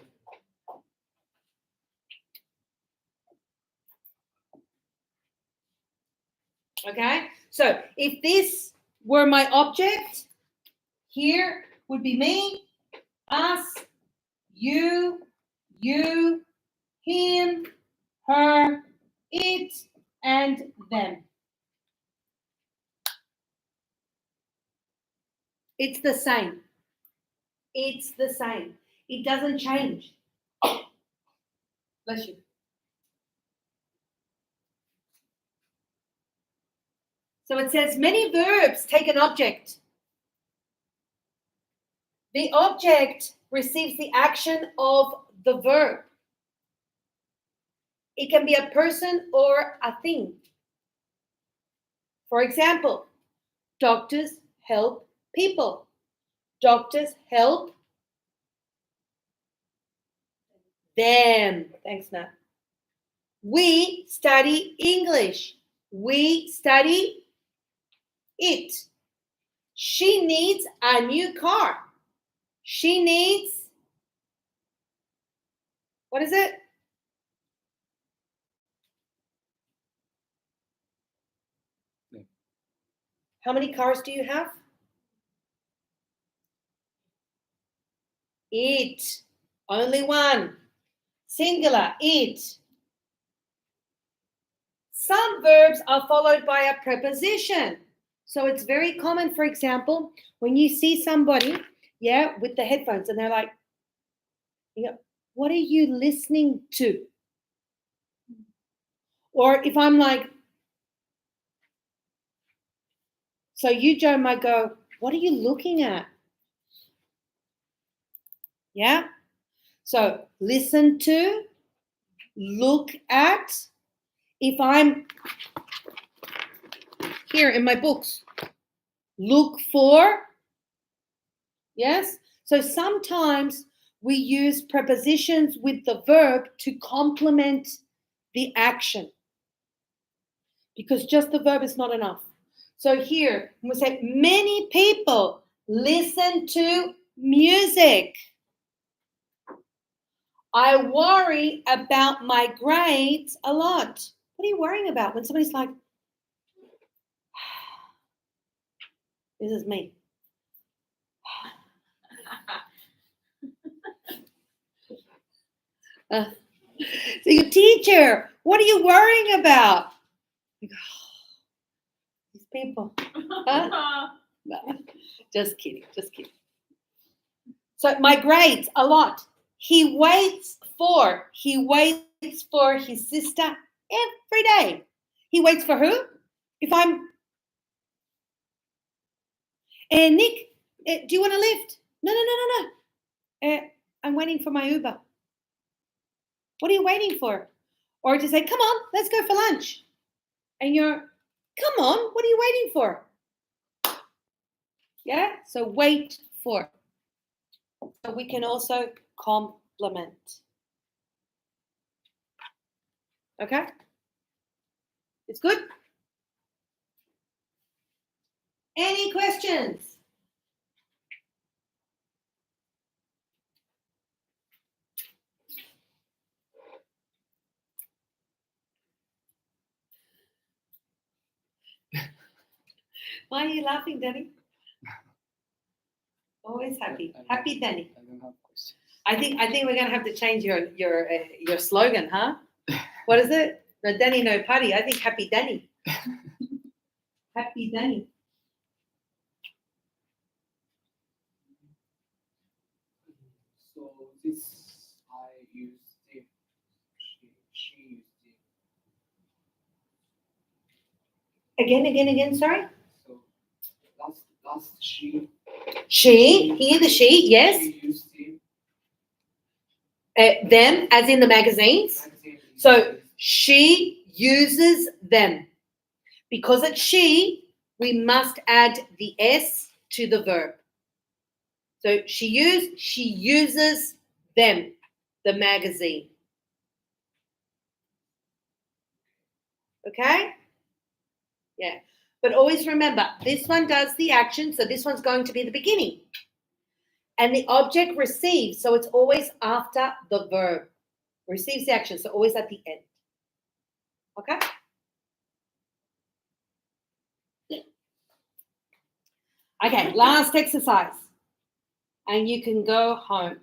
Okay, so if this were my object, here would be me, us, you, him, her, it, and them. It's the same. It's the same. It doesn't change. Bless you. So it says many verbs take an object. The object receives the action of the verb. It can be a person or a thing. For example, doctors help people. Doctors help them. Thanks, Nat. We study English. We study it. She needs a new car. She needs, what is it? Yeah. How many cars do you have? It. Only one. Singular, it. Some verbs are followed by a preposition. So it's very common, for example, when you see somebody, yeah, with the headphones and they're like, what are you listening to? Or if I'm like, so you, Joe, might go, what are you looking at? Yeah? So listen to, look at. If I'm here in my books, look for. Yes? So sometimes we use prepositions with the verb to complement the action, because just the verb is not enough. So here, we say many people listen to music. I worry about my grades a lot. What are you worrying about when somebody's like, this is me. So your teacher, what are you worrying about? You go, these people. Huh? No, just kidding, just kidding. So my grades a lot. He waits for his sister every day. He waits for who? If I'm, Nick, do you want a lift? No. I'm waiting for my Uber. What are you waiting for? Or to say, come on, let's go for lunch. And you're, come on, what are you waiting for? Yeah, so wait for. So we can also complement. Okay? It's good? Any questions? Why are you laughing, Danny? Always happy. Happy Danny. I don't have questions. I think we're gonna have to change your slogan, huh? What is it? No Danny, no party. I think Happy Danny. Happy Danny. So this I used it. She used it. Again. Sorry. So last she. She. Here the she. Yes. She used it. Them, as in the magazines. Magazine So used she uses them. Because it's she, we must add the S to the verb. So she uses them, the magazine. Okay? Yeah. But always remember, this one does the action, so this one's going to be the beginning. And the object receives, so it's always after the verb. Receives the action, so always at the end. Okay? Okay, last exercise. And you can go home.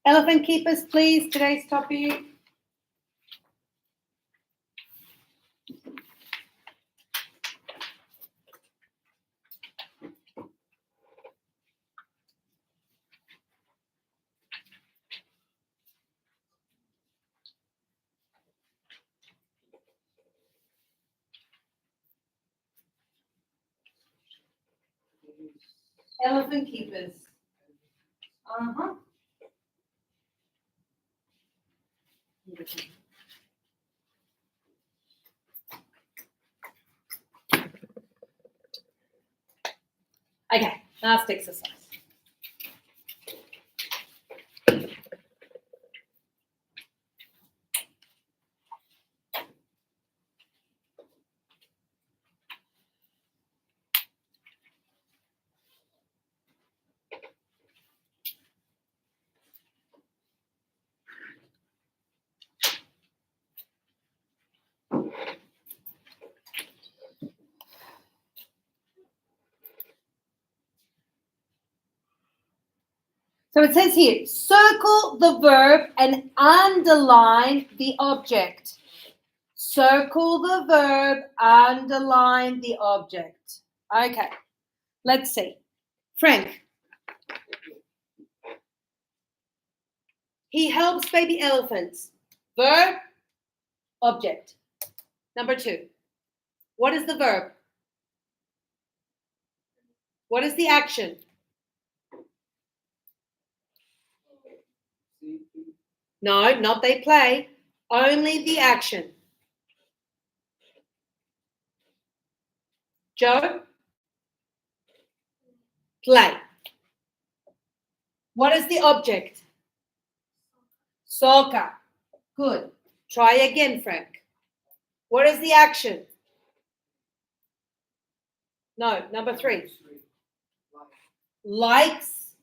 Elephant keepers, please, today's topic. Elephant keepers. Uh-huh. Okay, last exercise. So it says here, circle the verb and underline the object. Circle the verb, underline the object. Okay, let's see. Frank. He helps baby elephants. Verb, object. Number 2. What is the verb? What is the action? it. No, not they play. Only the action. Joe? Play. What is the object? Soccer. Good. Try again, Frank. What is the action? No, number 3. Likes.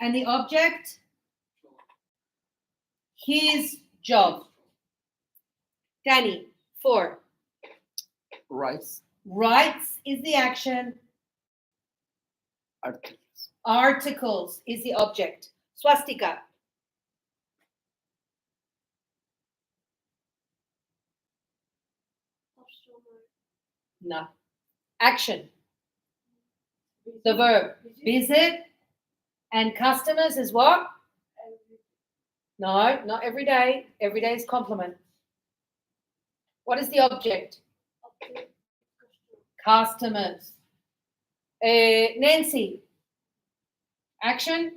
And the object? His job. Danny, 4. Rights, Writes is the action. articles, Articles is the object. Swastika. No. Action. The verb. Visit. And customers is what? No, not every day. Every day is complement. What is the object? Customers. Nancy. Action.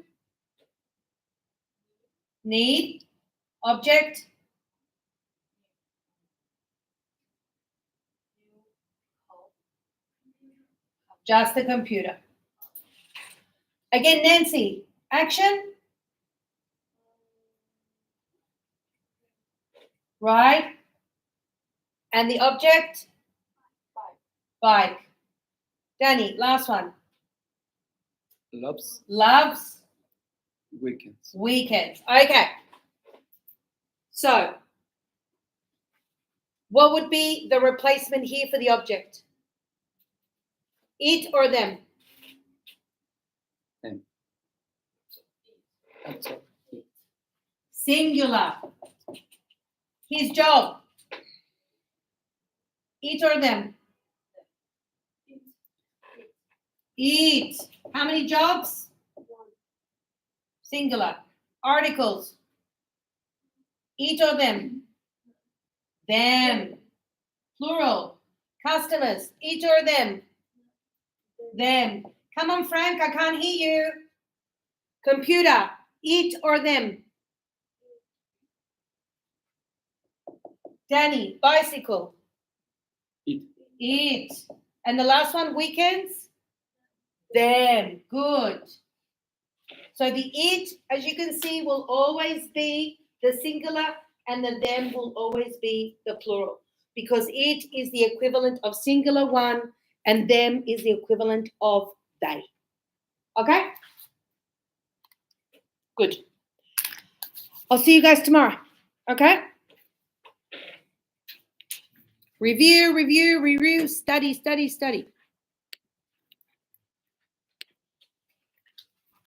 Need. Object. Just the computer. Again, Nancy. Action. Right. And the object? Bike. Danny, last one. Loves Loves weekends. weekends. Okay. So, what would be the replacement here for the object? It or them? That's all. Singular. His job. It or them? Eat. How many jobs? Singular. Articles. Eat or them? Them. Plural. Customers. Eat or them? Them. Come on, Frank, I can't hear you. Computer. Eat or them? Danny. Bicycle. Eat. Eat. And the last one, weekends? Them. Good. So the it, as you can see, will always be the singular and the them will always be the plural because it is the equivalent of singular one and them is the equivalent of they. Okay? Good. I'll see you guys tomorrow. Okay? Review, study, study, study.